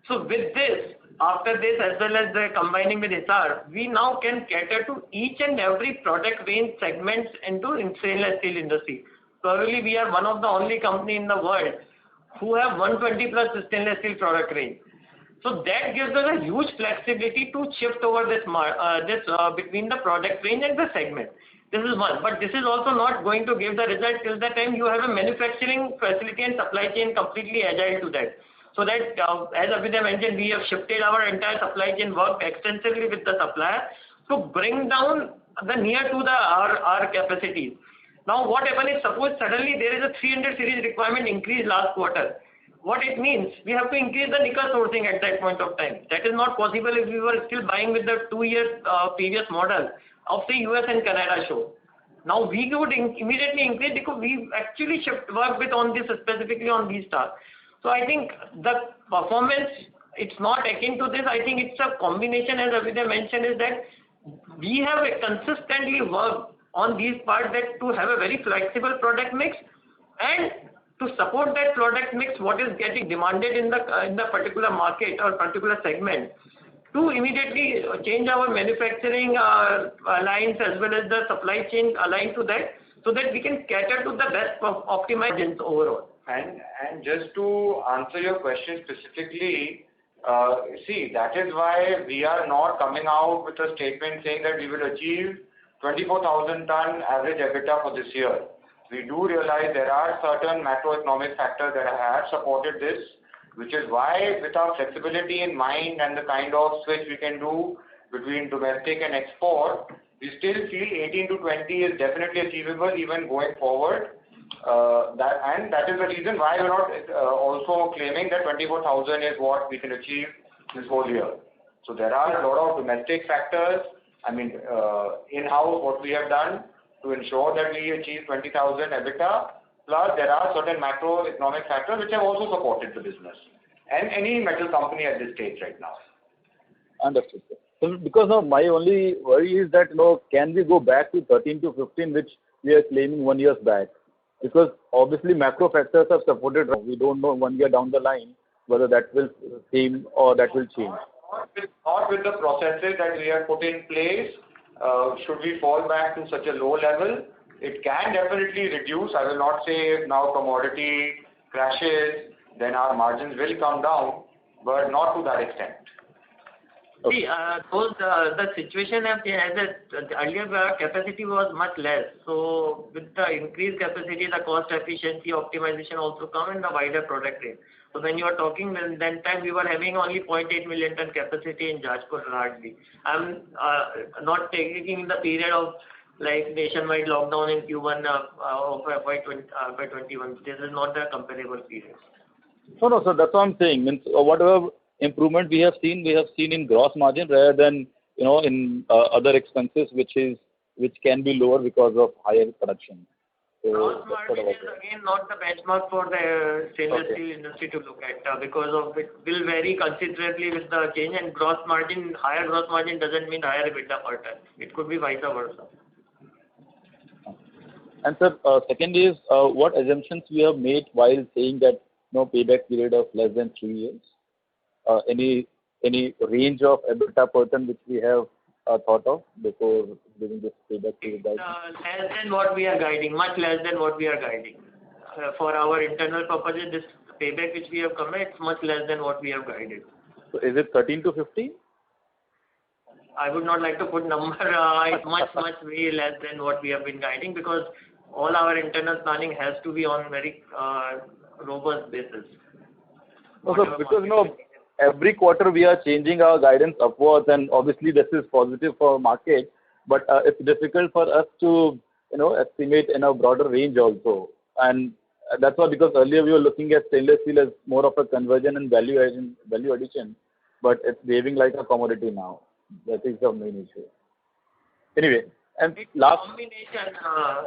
So with this, after this, as well as the combining with Hisar, we now can cater to each and every product range segments into stainless steel industry. Probably we are one of the only company in the world who have 120 plus stainless steel product range. So that gives us a huge flexibility to shift over this between the product range and the segment. This is one, but this is also not going to give the result till the time you have a manufacturing facility and supply chain completely agile to that. So that, as Abhyuday mentioned, we have shifted our entire supply chain work extensively with the supplier to bring down the near to our capacities. Now, what happens is, suppose suddenly there is a 300 series requirement increase last quarter. What it means, we have to increase the nickel sourcing at that point of time. That is not possible if we were still buying with the 2 years previous model of the US and Canada show. Now we would immediately increase because we actually work with on this specifically on these stars. So I think the performance, it's not akin to this. I think it's a combination, as Abhyuday mentioned, is that we have consistently worked on these parts that to have a very flexible product mix and to support that product mix, what is getting demanded in the particular market or particular segment. to immediately change our manufacturing lines as well as the supply chain aligned to that, so that we can cater to the best of optimization overall. And just to answer your question specifically, see, that is why we are not coming out with a statement saying that we will achieve 24,000 ton average EBITDA for this year. We do realize there are certain macroeconomic factors that have supported this, which is why, with our flexibility in mind and the kind of switch we can do between domestic and export, we still feel 18 to 20 is definitely achievable even going forward. That is the reason why we're not also claiming that 24,000 is what we can achieve this whole year. So there are a lot of domestic factors, in-house what we have done to ensure that we achieve 20,000 EBITDA, plus there are certain macroeconomic factors which have also supported the business and any metal company at this stage right now. Understood, sir. So because of my only worry is that, can we go back to 13 to 15, which we are claiming 1 year back? Because obviously macro factors have supported. We don't know 1 year down the line whether that will same or that will change. Not with the processes that we have put in place. Should we fall back to such a low level, it can definitely reduce. I will not say if now commodity crashes, then our margins will come down, but not to that extent. See, the situation has earlier our capacity was much less. So with the increased capacity, the cost efficiency optimization also come in the wider product range. So when you are talking, that time we were having only 0.8 million ton capacity in Jajpur hardly. I'm not taking the period of like nationwide lockdown in Q1 of FY21. This is not the comparable period. No, so that's what I'm saying. Means whatever improvement we have seen in gross margin rather than in other expenses which can be lower because of higher production. So gross margin is again not the benchmark for the stainless steel industry to look at because of it will vary considerably with the change, and higher gross margin doesn't mean higher EBITDA per ton. It could be vice versa. And sir, second is what assumptions we have made while saying that no payback period of less than 3 years? Any range of EBITDA per ton which we have thought of before giving this payback period? Less than what we are guiding, much less than what we are guiding. For our internal purposes, this payback which we have come, it's much less than what we have guided. So is it 13 to 15? I would not like to put number. It's much way less than what we have been guiding because all our internal planning has to be on very robust basis. Also, because every quarter we are changing our guidance upwards, and obviously this is positive for market, but it's difficult for us to estimate in a broader range also. And that's why, because earlier we were looking at stainless steel as more of a conversion and value addition, but it's behaving like a commodity now. That is the main issue. Anyway, and last combination,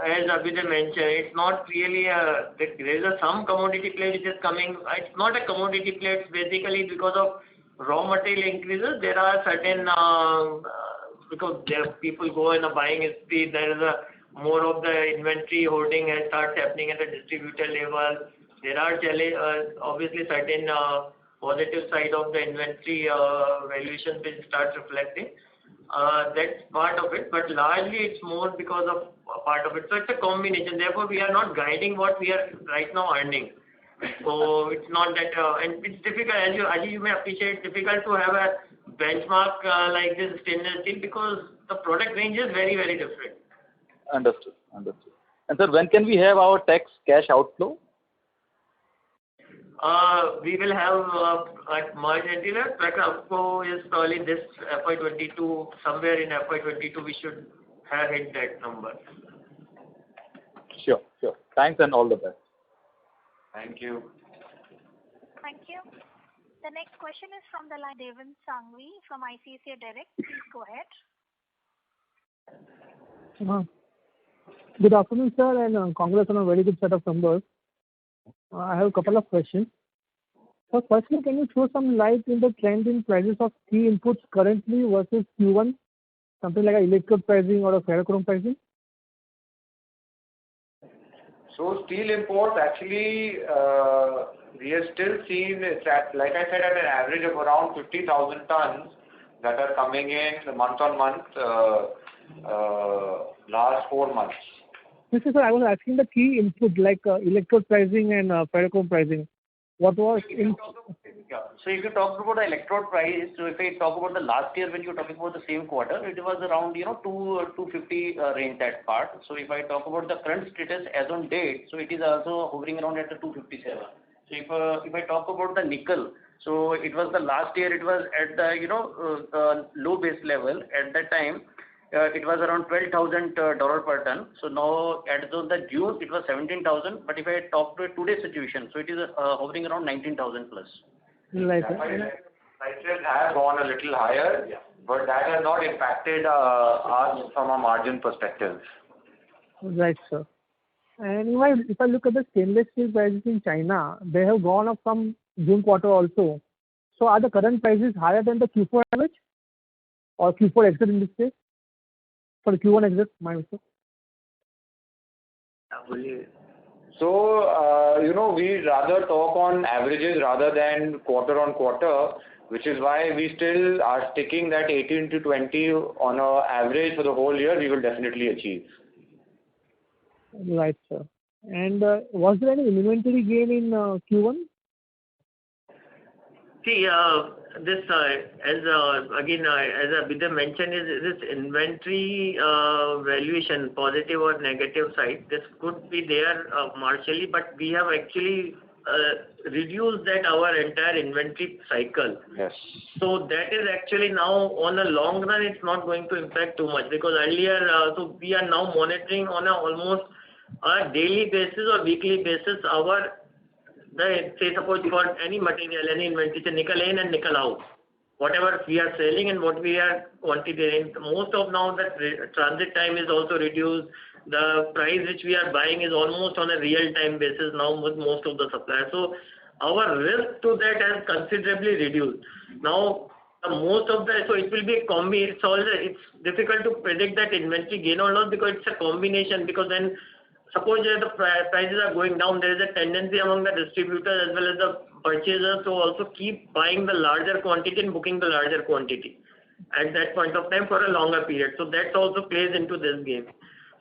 as Abhiday mentioned, it's not really there is some commodity play which is coming. It's not a commodity play. It's basically because of raw material increases. There are certain because people go in a buying speed. There is more of the inventory holding and starts happening at the distributor level. There are obviously certain positive side of the inventory valuation which starts reflecting. That's part of it, but largely it's more because of a part of it. So it's a combination. Therefore, we are not guiding what we are right now earning. So it's not that, and it's difficult, as you may appreciate, it's difficult to have a benchmark like this stainless steel because the product range is very, very different. Understood. And sir, when can we have our tax cash outflow? We will have at March 20th, tax outflow is probably this FY22, somewhere in FY22 we should have hit that number. Sure. Thanks and all the best. Thank you. Thank you. The next question is from the line Devin Sangvi from ICICI Direct. Please go ahead. Good afternoon, sir, and congrats on a very good set of numbers. I have a couple of questions. So firstly, can you throw some light in the trend in prices of key inputs currently versus Q1? Something like electrode pricing or a ferrochrome pricing? So steel imports actually, we have still seen it's at, like I said, at an average of around 50,000 tons. that are coming in month on month, last 4 months. Yes, sir, I was asking the key input like electrode pricing and ferrochrome pricing. What was in? Yeah. So if you talk about the electrode price, so if I talk about the last year when you're talking about the same quarter, it was around 250 range that part. So if I talk about the current status as on date, so it is also hovering around at the 257. So if I talk about the nickel, so it was the last year it was at the low base level at that time. It was around $12,000 per ton. So now at the June it was 17,000. But if I talk to today's situation, so it is hovering around 19,000 plus. Like Prices have gone a little higher, but that has not impacted us from a margin perspective. Right, sir. And if I look at the stainless steel prices in China, they have gone up from June quarter also. So are the current prices higher than the Q4 average or Q4 exit in this case? For the Q1 exit, my mistake. So, we rather talk on averages rather than quarter on quarter, which is why we still are sticking that 18 to 20 on a average for the whole year, we will definitely achieve. Right, sir. And was there any inventory gain in Q1? See, this as Abhidha mentioned, is this inventory valuation positive or negative side? This could be there partially, but we have actually reduced that our entire inventory cycle. Yes. So that is actually now on the long run, it's not going to impact too much because earlier, so we are now monitoring on a almost a daily basis or weekly basis say suppose for any material, any inventory, say nickel in and nickel out, whatever we are selling and what we are quantitating. Most of now the transit time is also reduced. The price which we are buying is almost on a real time basis now with most of the suppliers. So our risk to that has considerably reduced. Now most of so it will be a combination. It's difficult to predict that inventory gain or loss because it's a combination, because then suppose the prices are going down, there is a tendency among the distributors as well as the purchasers to also keep buying the larger quantity and booking the larger quantity at that point of time for a longer period. So that also plays into this game.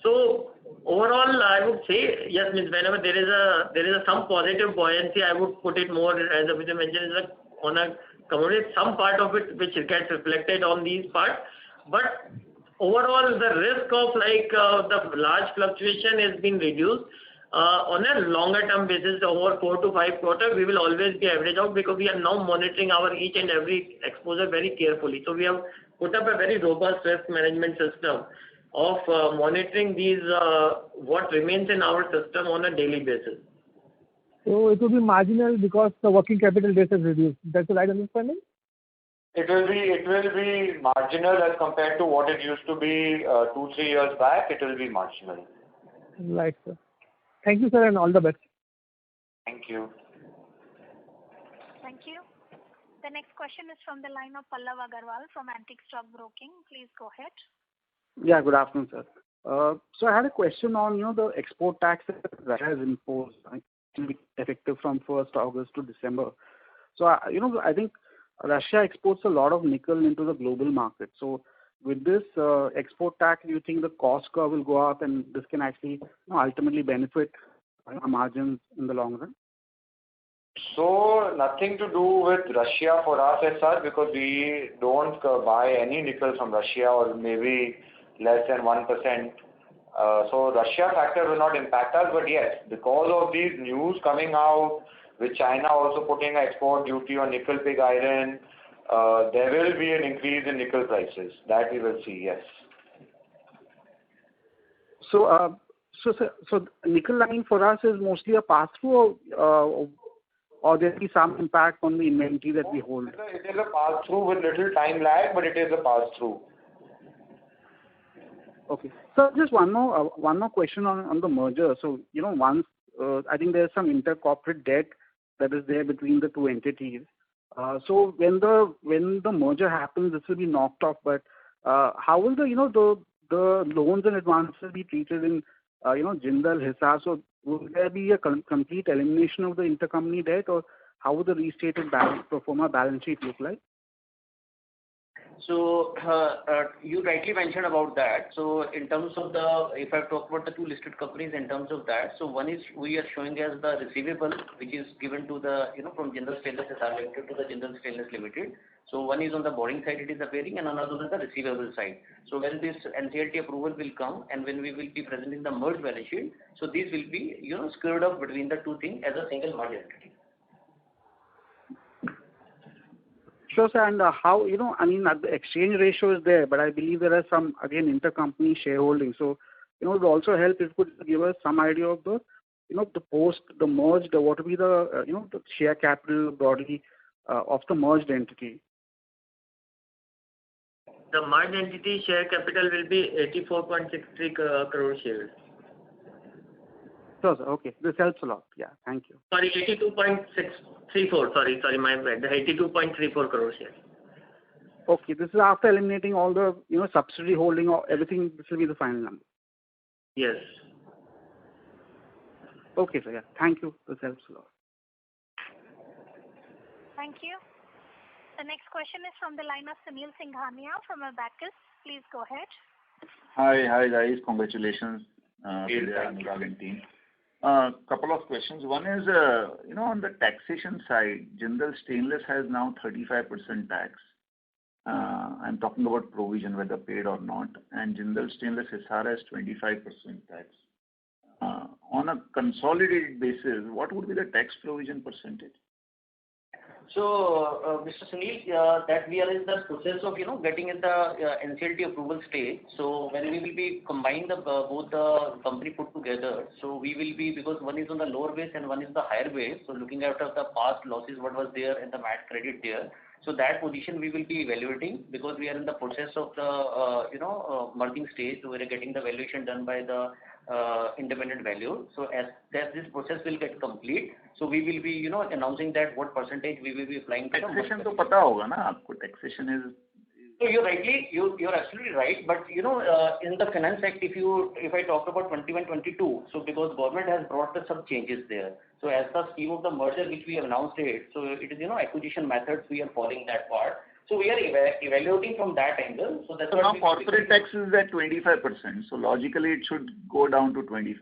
So overall, I would say yes, means whenever there is some positive buoyancy, I would put it more as Abhijit mentioned is on a commodity, some part of it which gets reflected on these parts, but overall, the risk of the large fluctuation has been reduced. On a longer term basis, over 4 to 5 quarters, we will always be average out because we are now monitoring our each and every exposure very carefully. So we have put up a very robust risk management system of monitoring these what remains in our system on a daily basis. So it will be marginal because the working capital days has reduced. That's the right understanding? It will be marginal as compared to what it used to be 2-3 years back. It will be marginal. Right, sir. Thank you, sir, and all the best. Thank you. Thank you. The next question is from the line of Pallav Agarwal from Antique Stock Broking. Please go ahead. Yeah, good afternoon, sir. So I had a question on the export tax that Russia has imposed, effective from 1st August to December. So I think Russia exports a lot of nickel into the global market. So with this export tax, do you think the cost curve will go up and this can actually ultimately benefit our margins in the long run? So nothing to do with Russia for us as such, because we don't buy any nickel from Russia, or maybe less than 1%. So Russia factor will not impact us, but yes, because of these news coming out, with China also putting an export duty on nickel pig iron, there will be an increase in nickel prices. That we will see, yes. So nickel line for us is mostly a pass-through, or there will be some impact on the inventory that we hold? It is a pass-through with little time lag, but it is a pass-through. Okay. So just one more question on the merger. So once I think there's some intercorporate debt that is there between the two entities. So when the merger happens, this will be knocked off. But how will the loans and advances be treated in Jindal Hisar? So will there be a complete elimination of the intercompany debt, or how would the restated pro forma balance sheet look like? So you rightly mentioned about that. So in terms of if I talk about the two listed companies in terms of that, so one is we are showing as the receivable, which is given to the, from Jindal Stainless SR Limited to the Jindal Stainless Limited. So one is on the borrowing side, it is appearing, and another on the receivable side. So when this NCLT approval will come and when we will be presenting the merged balance sheet, so this will be, squared up between the two things as a single merged entity. Sure, sir. And how, the exchange ratio is there, but I believe there are some, again, intercompany shareholding. So, it would also help if you could give us some idea of the, the merged, what would be the, the share capital broadly of the merged entity. The merged entity share capital will be 84.63 crore shares. Sure, sir. Okay. This helps a lot. Yeah. Thank you. Sorry, 82.634. Sorry, my bad. 82.34 crore shares. Okay. This is after eliminating all the, subsidy holding or everything. This will be the final number. Yes. Okay, sir. Yeah. Thank you. This helps a lot. Thank you. The next question is from the line of Sunil Singhania from Abacus. Please go ahead. Hi guys. Congratulations to the Anurag and team. Couple of questions. One is, on the taxation side, Jindal Stainless has now 35% tax. I'm talking about provision, whether paid or not, and Jindal Stainless SR has 25% tax. On a consolidated basis, what would be the tax provision percentage? So, Mr. Sunil, that we are in the process of, getting in the NCLT approval stage. So, when we will be combined both the company put together, so we will be, because one is on the lower base and one is the higher base. So, looking at the past losses, what was there and the MAT credit there. So, that position we will be evaluating because we are in the process of the, merging stage. So, we are getting the valuation done by the independent value. So as this process will get complete, so we will be, announcing that what percentage we will be applying to. Taxation to pata hoga na aapko. Taxation is. So you're absolutely right. But in the Finance Act, if I talk about 21-22, so because government has brought some changes there. So as the scheme of the merger which we have announced it, so it is acquisition methods we are following that part. So we are evaluating from that angle. So that's now corporate tax is at 25%. So logically it should go down to 25%,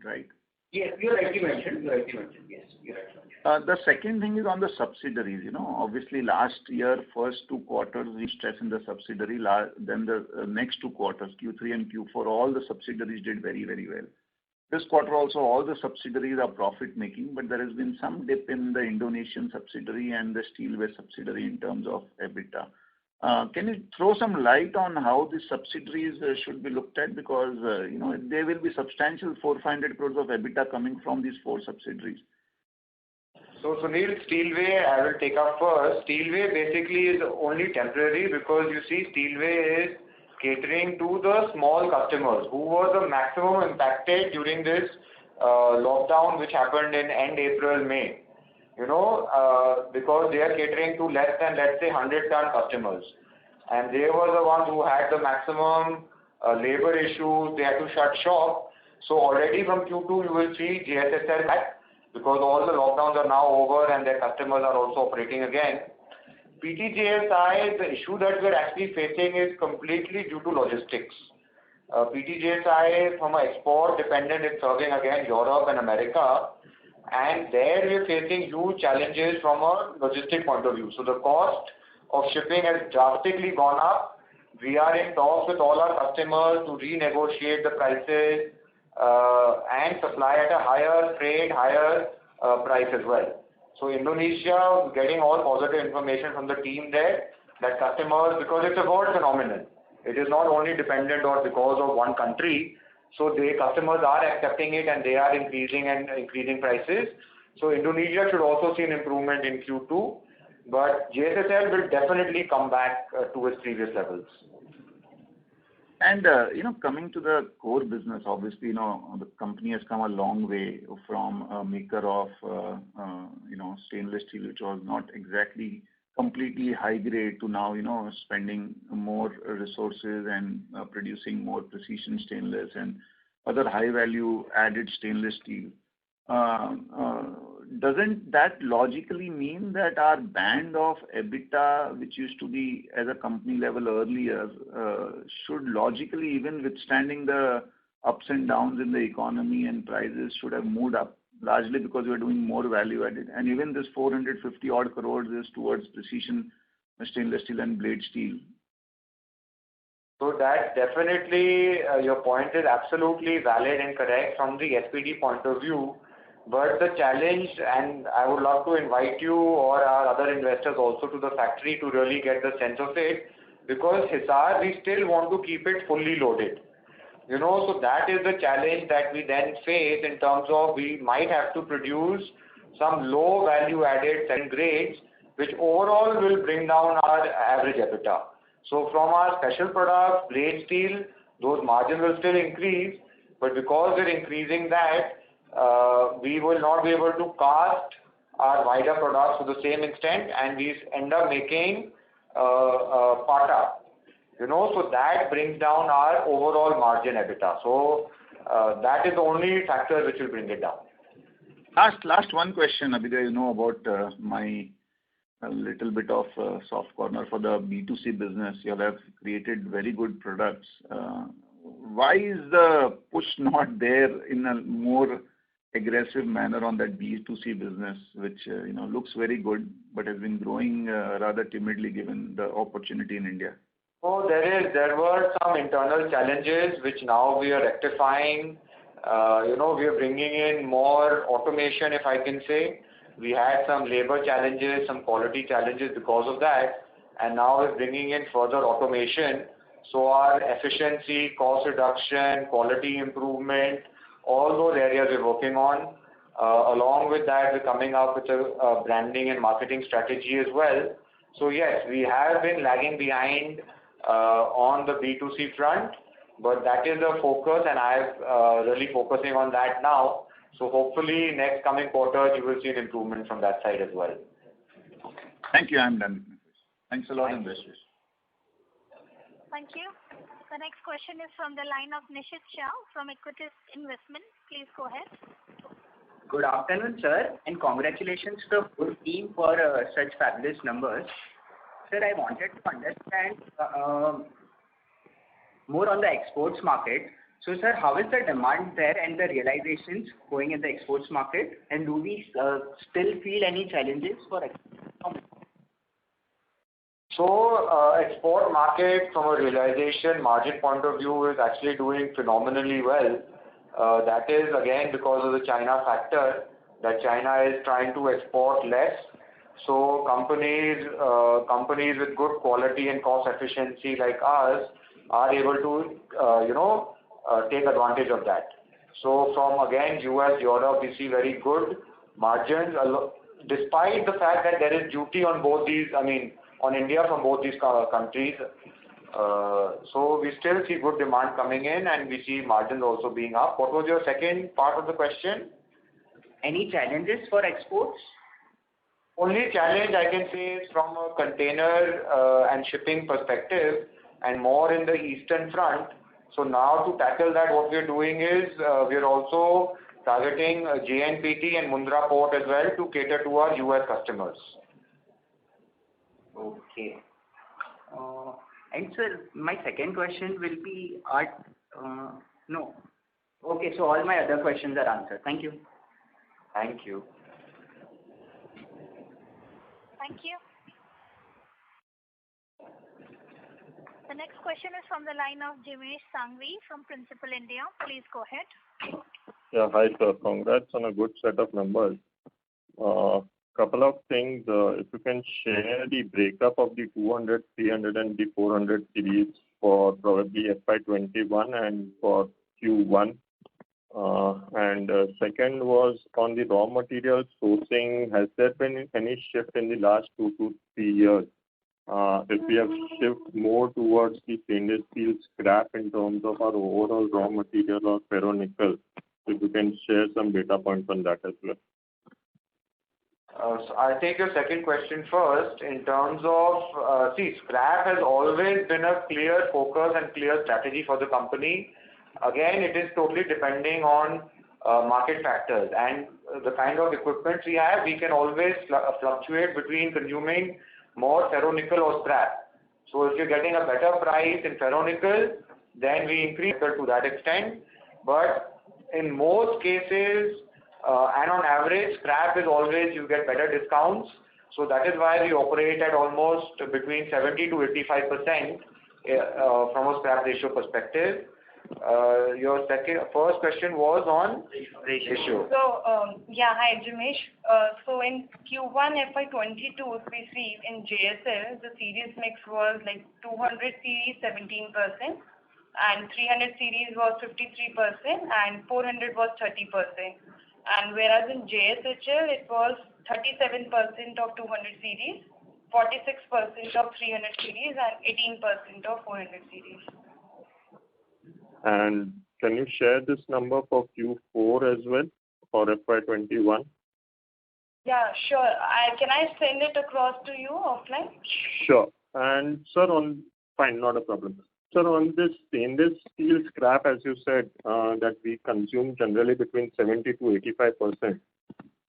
right? Yes, you rightly mentioned. Yes, you're right. The second thing is on the subsidiaries. Obviously last year, first 2 quarters, we stress in the subsidiary. Then the next 2 quarters, Q3 and Q4, all the subsidiaries did very, very well. This quarter also, all the subsidiaries are profit making, but there has been some dip in the Indonesian subsidiary and the Steelway subsidiary in terms of EBITDA. Can you throw some light on how the subsidiaries should be looked at? Because, there will be substantial 400-500 crores of EBITDA coming from these 4 subsidiaries. So Sunil, Steelway, I will take up first. Steelway basically is only temporary because you see Steelway is catering to the small customers who were the maximum impacted during this lockdown which happened in end April, May. Because they are catering to less than, let's say, 100-ton customers. And they were the ones who had the maximum labor issues. They had to shut shop. So already from Q2 you will see JSSL back because all the lockdowns are now over and their customers are also operating again. PTJSI, the issue that we are actually facing is completely due to logistics. PTJSI from an export dependent is serving again Europe and America, and there we are facing huge challenges from a logistic point of view. So the cost of shipping has drastically gone up. We are in talks with all our customers to renegotiate the prices and supply at a higher freight, higher price as well. So Indonesia, getting all positive information from the team there, that customers, because it's a world phenomenon. It is not only dependent or because of one country. So the customers are accepting it and they are increasing prices. So Indonesia should also see an improvement in Q2. But JSSL will definitely come back to its previous levels. And, coming to the core business, obviously, the company has come a long way from a maker of, stainless steel, which was not exactly completely high grade to now, spending more resources and producing more precision stainless and other high value added stainless steel. doesn't that logically mean that our band of EBITDA, which used to be as a company level earlier, should logically, even withstanding the ups and downs in the economy and prices, should have moved up, largely because we are doing more value added? And even this 450 odd crores is towards precision stainless steel and blade steel. So that definitely, your point is absolutely valid and correct from the SPD point of view. But the challenge, and I would love to invite you or our other investors also to the factory to really get the sense of it, because Hisar, we still want to keep it fully loaded. So that is the challenge that we then face in terms of we might have to produce some low value added second grades, which overall will bring down our average EBITDA. So from our special products, blade steel, those margins will still increase, but because we're increasing that, we will not be able to cast our wider products to the same extent, and we end up making pata. So that brings down our overall margin EBITDA. So that is the only factor which will bring it down. Last one question, Abhyuday, about my a little bit of soft corner for the B2C business. You have created very good products. Why is the push not there in a more aggressive manner on that B2C business, which looks very good, but has been growing rather timidly given the opportunity in India? Oh, there were some internal challenges which now we are rectifying. We are bringing in more automation, if I can say. We had some labor challenges, some quality challenges because of that, and now we're bringing in further automation. So our efficiency, cost reduction, quality improvement, all those areas we're working on. Along with that, we're coming up with a branding and marketing strategy as well. So yes, we have been lagging behind on the B2C front, but that is the focus, and I'm really focusing on that now. So hopefully next coming quarters you will see an improvement from that side as well. Okay. Thank you. I'm done. Thanks a lot, and best wishes. Thank you. The next question is from the line of Nishit Shah from Equitas Investment. Please go ahead. Good afternoon, sir, and congratulations to the whole team for such fabulous numbers. Sir, I wanted to understand more on the exports market. So, sir, how is the demand there and the realizations going in the exports market? And do we still feel any challenges for exports? So, export market from a realization margin point of view is actually doing phenomenally well. That is again because of the China factor, that China is trying to export less. So companies with good quality and cost efficiency like us are able to take advantage of that. So from again US, Europe, we see very good margins, despite the fact that there is duty on both these, on India from both these countries. So we still see good demand coming in, and we see margins also being up. What was your second part of the question? Any challenges for exports? Only challenge I can say is from a container and shipping perspective, and more in the eastern front. So now to tackle that, what we are doing is we are also targeting JNPT and Mundra port as well to cater to our US customers. Okay. And sir, my second question will be no. Okay, so all my other questions are answered. Thank you. Thank you. Thank you. The next question is from the line of Jimesh Sanghvi from Principal India. Please go ahead. Yeah, hi sir. Congrats on a good set of numbers. Couple of things. If you can share the breakup of the 200, 300 and the 400 series for probably FY21 and for Q1. And second was on the raw material sourcing. Has there been any shift in the last 2 to 3 years? If we have shifted more towards the stainless steel scrap in terms of our overall raw material or ferronickel, if you can share some data points on that as well. So I'll take your second question first. In terms of, scrap has always been a clear focus and clear strategy for the company. Again, it is totally depending on market factors. And the kind of equipment we have, we can always fluctuate between consuming more ferronickel or scrap. So if you're getting a better price in ferronickel, then we increase it to that extent. But in most cases, and on average, scrap is always you get better discounts. So that is why we operate at almost between 70 to 85% from a scrap ratio perspective. Your first question was on ratio. So, hi Jimesh. So in Q1 FY22, if we see in JSL, the series mix was like 200 series 17%, and 300 series was 53%, and 400 was 30%. And whereas in JSHL, it was 37% of 200 series, 46% of 300 series, and 18% of 400 series. And can you share this number for Q4 as well for FY21? Yeah, sure. Can I send it across to you offline? Sure. And sir, fine, not a problem. Sir, on this stainless steel scrap, as you said, that we consume generally between 70 to 85%.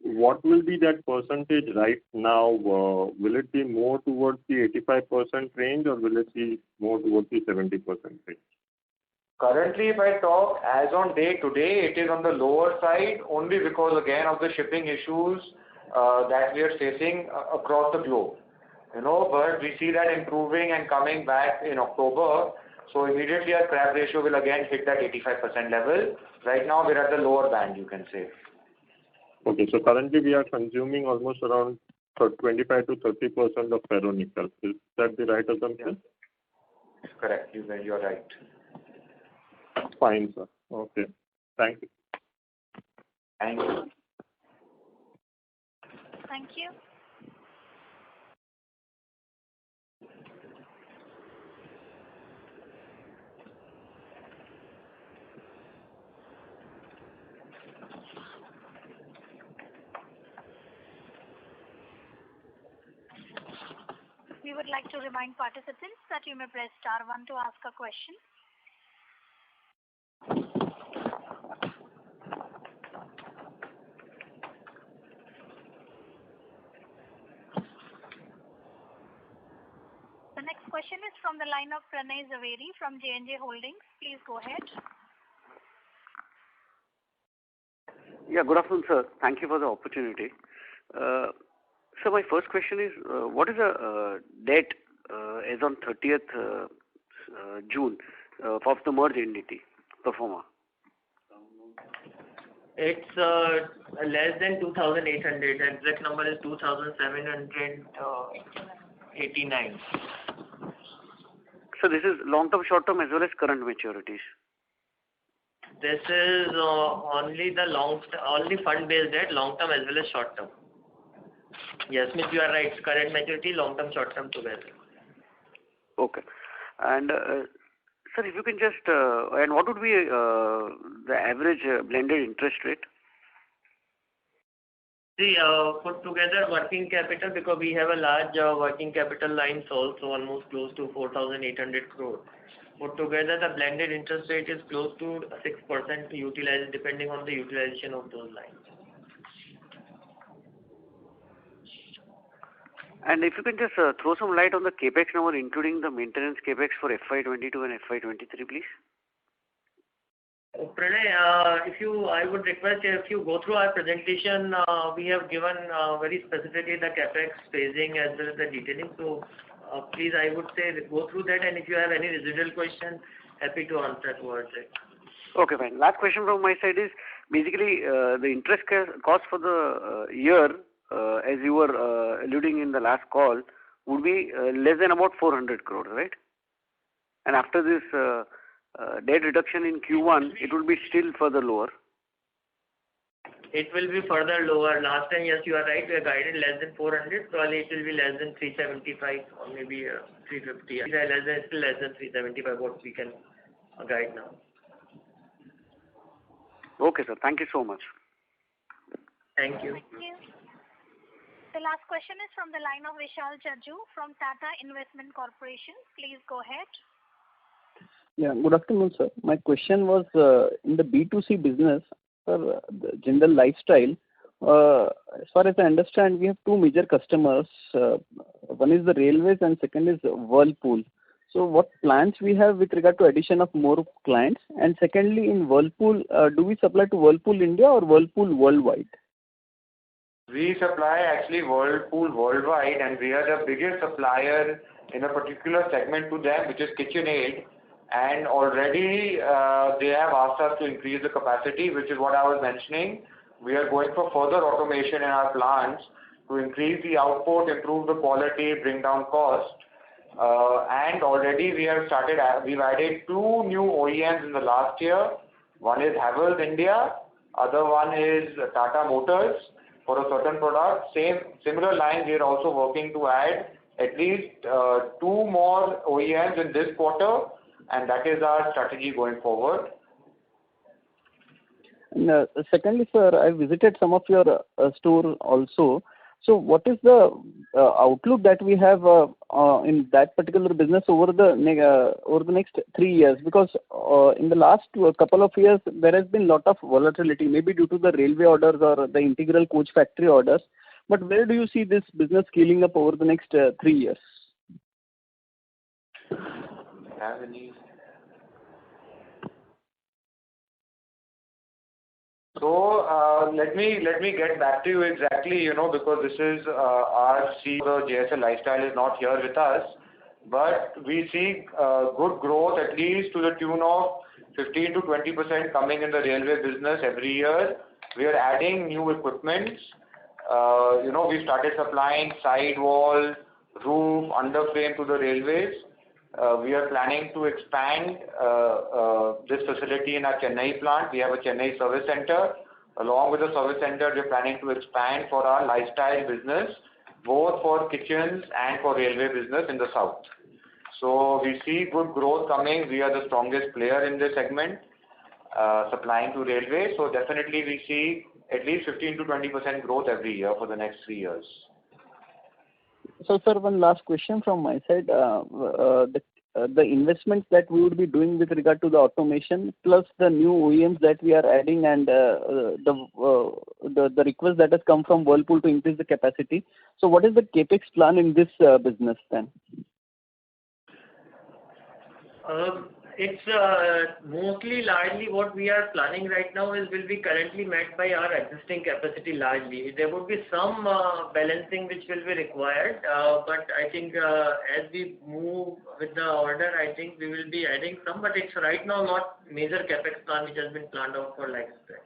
What will be that percentage right now? Will it be more towards the 85% range, or will it be more towards the 70% range? Currently, if I talk as on day today, it is on the lower side only because again of the shipping issues that we are facing across the globe. But we see that improving and coming back in October. So immediately our scrap ratio will again hit that 85% level. Right now we're at the lower band, you can say. Okay, so currently we are consuming almost around 25 to 30% of ferronickel. Is that the right assumption? Yeah. Correct, you're right. Fine, sir. Okay. Thank you. Thank you. Thank you. We would like to remind participants that you may press star 1 to ask a question. The next question is from the line of Pranay Zaveri from J&J Holdings. Please go ahead. Yeah, good afternoon, sir. Thank you for the opportunity. So my first question is, what is the debt as on 30th June of the merged entity, pro forma? It's less than 2,800. Exact number is 2,789. So this is long-term, short-term as well as current maturities. This is only fund-based debt, long-term as well as short-term. Yes, Miss, you are right. Current maturity, long-term, short-term together. Okay. And sir, if you can just, and what would be the average blended interest rate? See, put together working capital, because we have a large working capital line also, almost close to 4,800 crore. Put together, the blended interest rate is close to 6% utilized, depending on the utilization of those lines. And if you can just throw some light on the capex number, including the maintenance capex for FY22 and FY23, please. Pranay, I would request if you go through our presentation, we have given very specifically the capex phasing as well as the detailing. So please, I would say go through that, and if you have any residual question, happy to answer towards it. Okay, fine. Last question from my side is basically the interest cost for the year, as you were alluding in the last call, would be less than about 400 crore, right? And after this debt reduction in Q1, it will be still further lower. It will be further lower. Last time, yes, you are right, we are guided less than 400. Probably it will be less than 375 or maybe 350. Still less than 375 what we can guide now. Okay, sir. Thank you so much. Thank you. Thank you. The last question is from the line of Vishal Jaju from Tata Investment Corporation. Please go ahead. Yeah, good afternoon, sir. My question was in the B2C business, sir, the Jindal Lifestyle, as far as I understand, we have two major customers. One is the railways and second is Whirlpool. So what plans we have with regard to addition of more clients? And secondly, in Whirlpool, do we supply to Whirlpool India or Whirlpool worldwide? We supply actually Whirlpool worldwide, and we are the biggest supplier in a particular segment to them, which is KitchenAid. And already they have asked us to increase the capacity, which is what I was mentioning. We are going for further automation in our plants to increase the output, improve the quality, bring down cost. And already we've added two new OEMs in the last year. One is Havells India, other one is Tata Motors for a certain product. Similar line, we are also working to add at least two more OEMs in this quarter, and that is our strategy going forward. And secondly, sir, I visited some of your store also. So what is the outlook that we have in that particular business over the next 3 years? Because in the last couple of years, there has been a lot of volatility, maybe due to the railway orders or the integral coach factory orders. But where do you see this business scaling up over the next 3 years? Have any? So let me get back to you exactly, because this is our CEO, JSL Lifestyle is not here with us, but we see good growth at least to the tune of 15 to 20% coming in the railway business every year. We are adding new equipments. We started supplying sidewall, roof, underframe to the railways. We are planning to expand this facility in our Chennai plant. We have a Chennai service center. Along with the service center, we are planning to expand for our lifestyle business, both for kitchens and for railway business in the south. So we see good growth coming. We are the strongest player in this segment, supplying to railway. So definitely we see at least 15 to 20% growth every year for the next 3 years. So, sir, one last question from my side. The investments that we would be doing with regard to the automation, plus the new OEMs that we are adding, and the request that has come from Whirlpool to increase the capacity. So, what is the capex plan in this business then? It's mostly largely what we are planning right now will be currently met by our existing capacity largely. There would be some balancing which will be required, but I think as we move with the order, I think we will be adding some, but it's right now not major capex plan which has been planned out for lifestyle.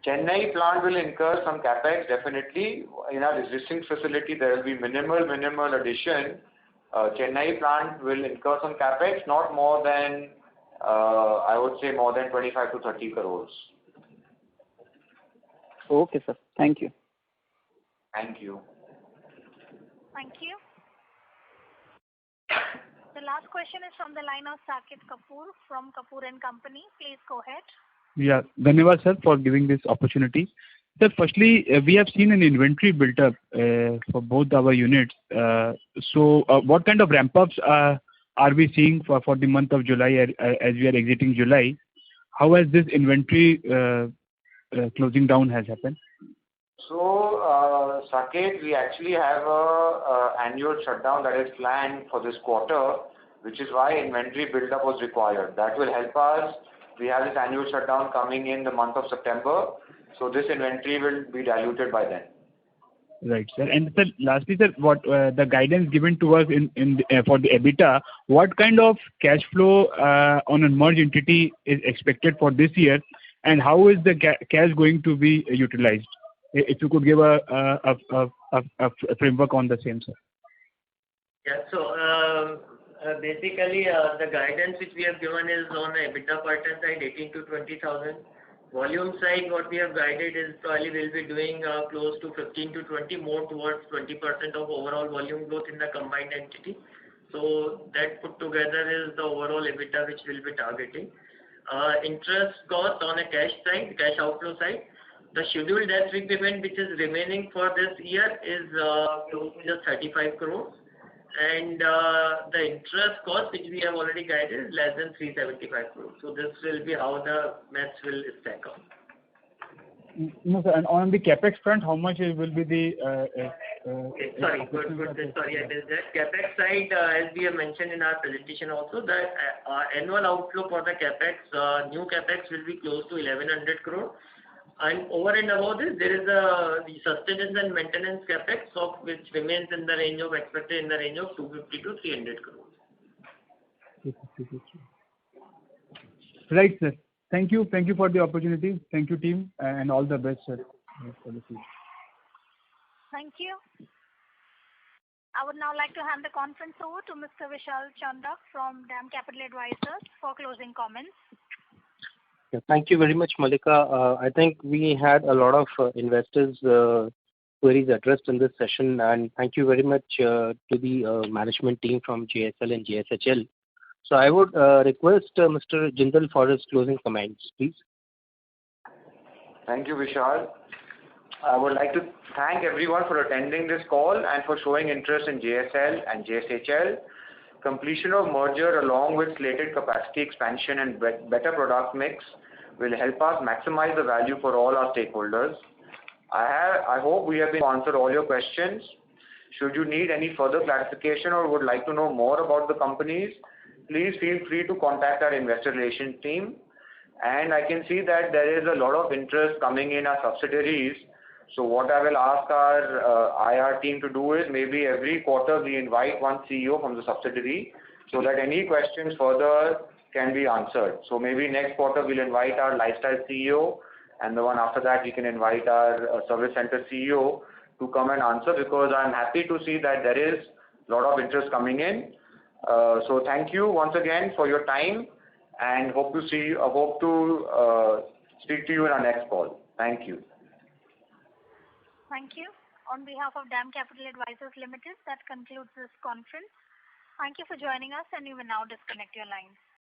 Chennai plant will incur some capex definitely. In our existing facility, there will be minimal addition. Chennai plant will incur some capex, not more than, I would say more than 25 to 30 crores. Okay, sir. Thank you. Thank you. Thank you. The last question is from the line of Saket Kapoor from Kapoor & Company. Please go ahead. Yeah, Dhanyavad sir for giving this opportunity. Sir, firstly, we have seen an inventory built up for both our units. So what kind of ramp-ups are we seeing for the month of July as we are exiting July? How has this inventory closing down has happened? So, Saket, we actually have a annual shutdown that is planned for this quarter, which is why inventory build-up was required. That will help us. We have this annual shutdown coming in the month of September. So this inventory will be diluted by then. Right, sir. And sir, lastly, sir, what the guidance given to us for the EBITDA, what kind of cash flow on a merged entity is expected for this year, and how is the cash going to be utilized? If you could give a framework on the same, sir. Yeah. So basically, the guidance which we have given is on the EBITDA per ton side, 18 to 20,000. Volume side, what we have guided is probably we'll be doing close to 15 to 20, more towards 20% of overall volume growth in the combined entity. So that put together is the overall EBITDA which we'll be targeting. Interest cost on a cash side, cash outflow side, the scheduled debt repayment which is remaining for this year is close to just 35 crores. And the interest cost which we have already guided is less than 375 crores. So this will be how the maths will stack up. No, sir. And on the CapEx front, how much will be the? Sorry, good. Sorry, I missed that. CapEx side, as we have mentioned in our presentation also, the annual outflow for the CapEx, new CapEx will be close to 1,100 crore. And over and above this, there is the sustenance and maintenance CapEx of which remains expected in the range of 250 to 300 crore. Right, sir. Thank you for the opportunity. Thank you, team, and all the best, sir, for the future. Thank you. I would now like to hand the conference over to Mr. Vishal Chandak from DAM Capital Advisors for closing comments. Yeah, thank you very much, Malika. I think we had a lot of investors' queries addressed in this session, and thank you very much to the management team from JSL and JSHL. So I would request Mr. Jindal for his closing comments, please. Thank you, Vishal. I would like to thank everyone for attending this call and for showing interest in JSL and JSHL. Completion of merger along with slated capacity expansion and better product mix will help us maximize the value for all our stakeholders. I hope we have been answered all your questions. Should you need any further clarification or would like to know more about the companies, please feel free to contact our investor relations team. And I can see that there is a lot of interest coming in our subsidiaries. So what I will ask our IR team to do is maybe every quarter we invite one CEO from the subsidiary so that any questions further can be answered. So maybe next quarter we'll invite our lifestyle CEO, and the one after that we can invite our service center CEO to come and answer, because I'm happy to see that there is a lot of interest coming in. So thank you once again for your time, and hope to speak to you in our next call. Thank you. Thank you. On behalf of DAM Capital Advisors Limited, that concludes this conference. Thank you for joining us, and you will now disconnect your lines.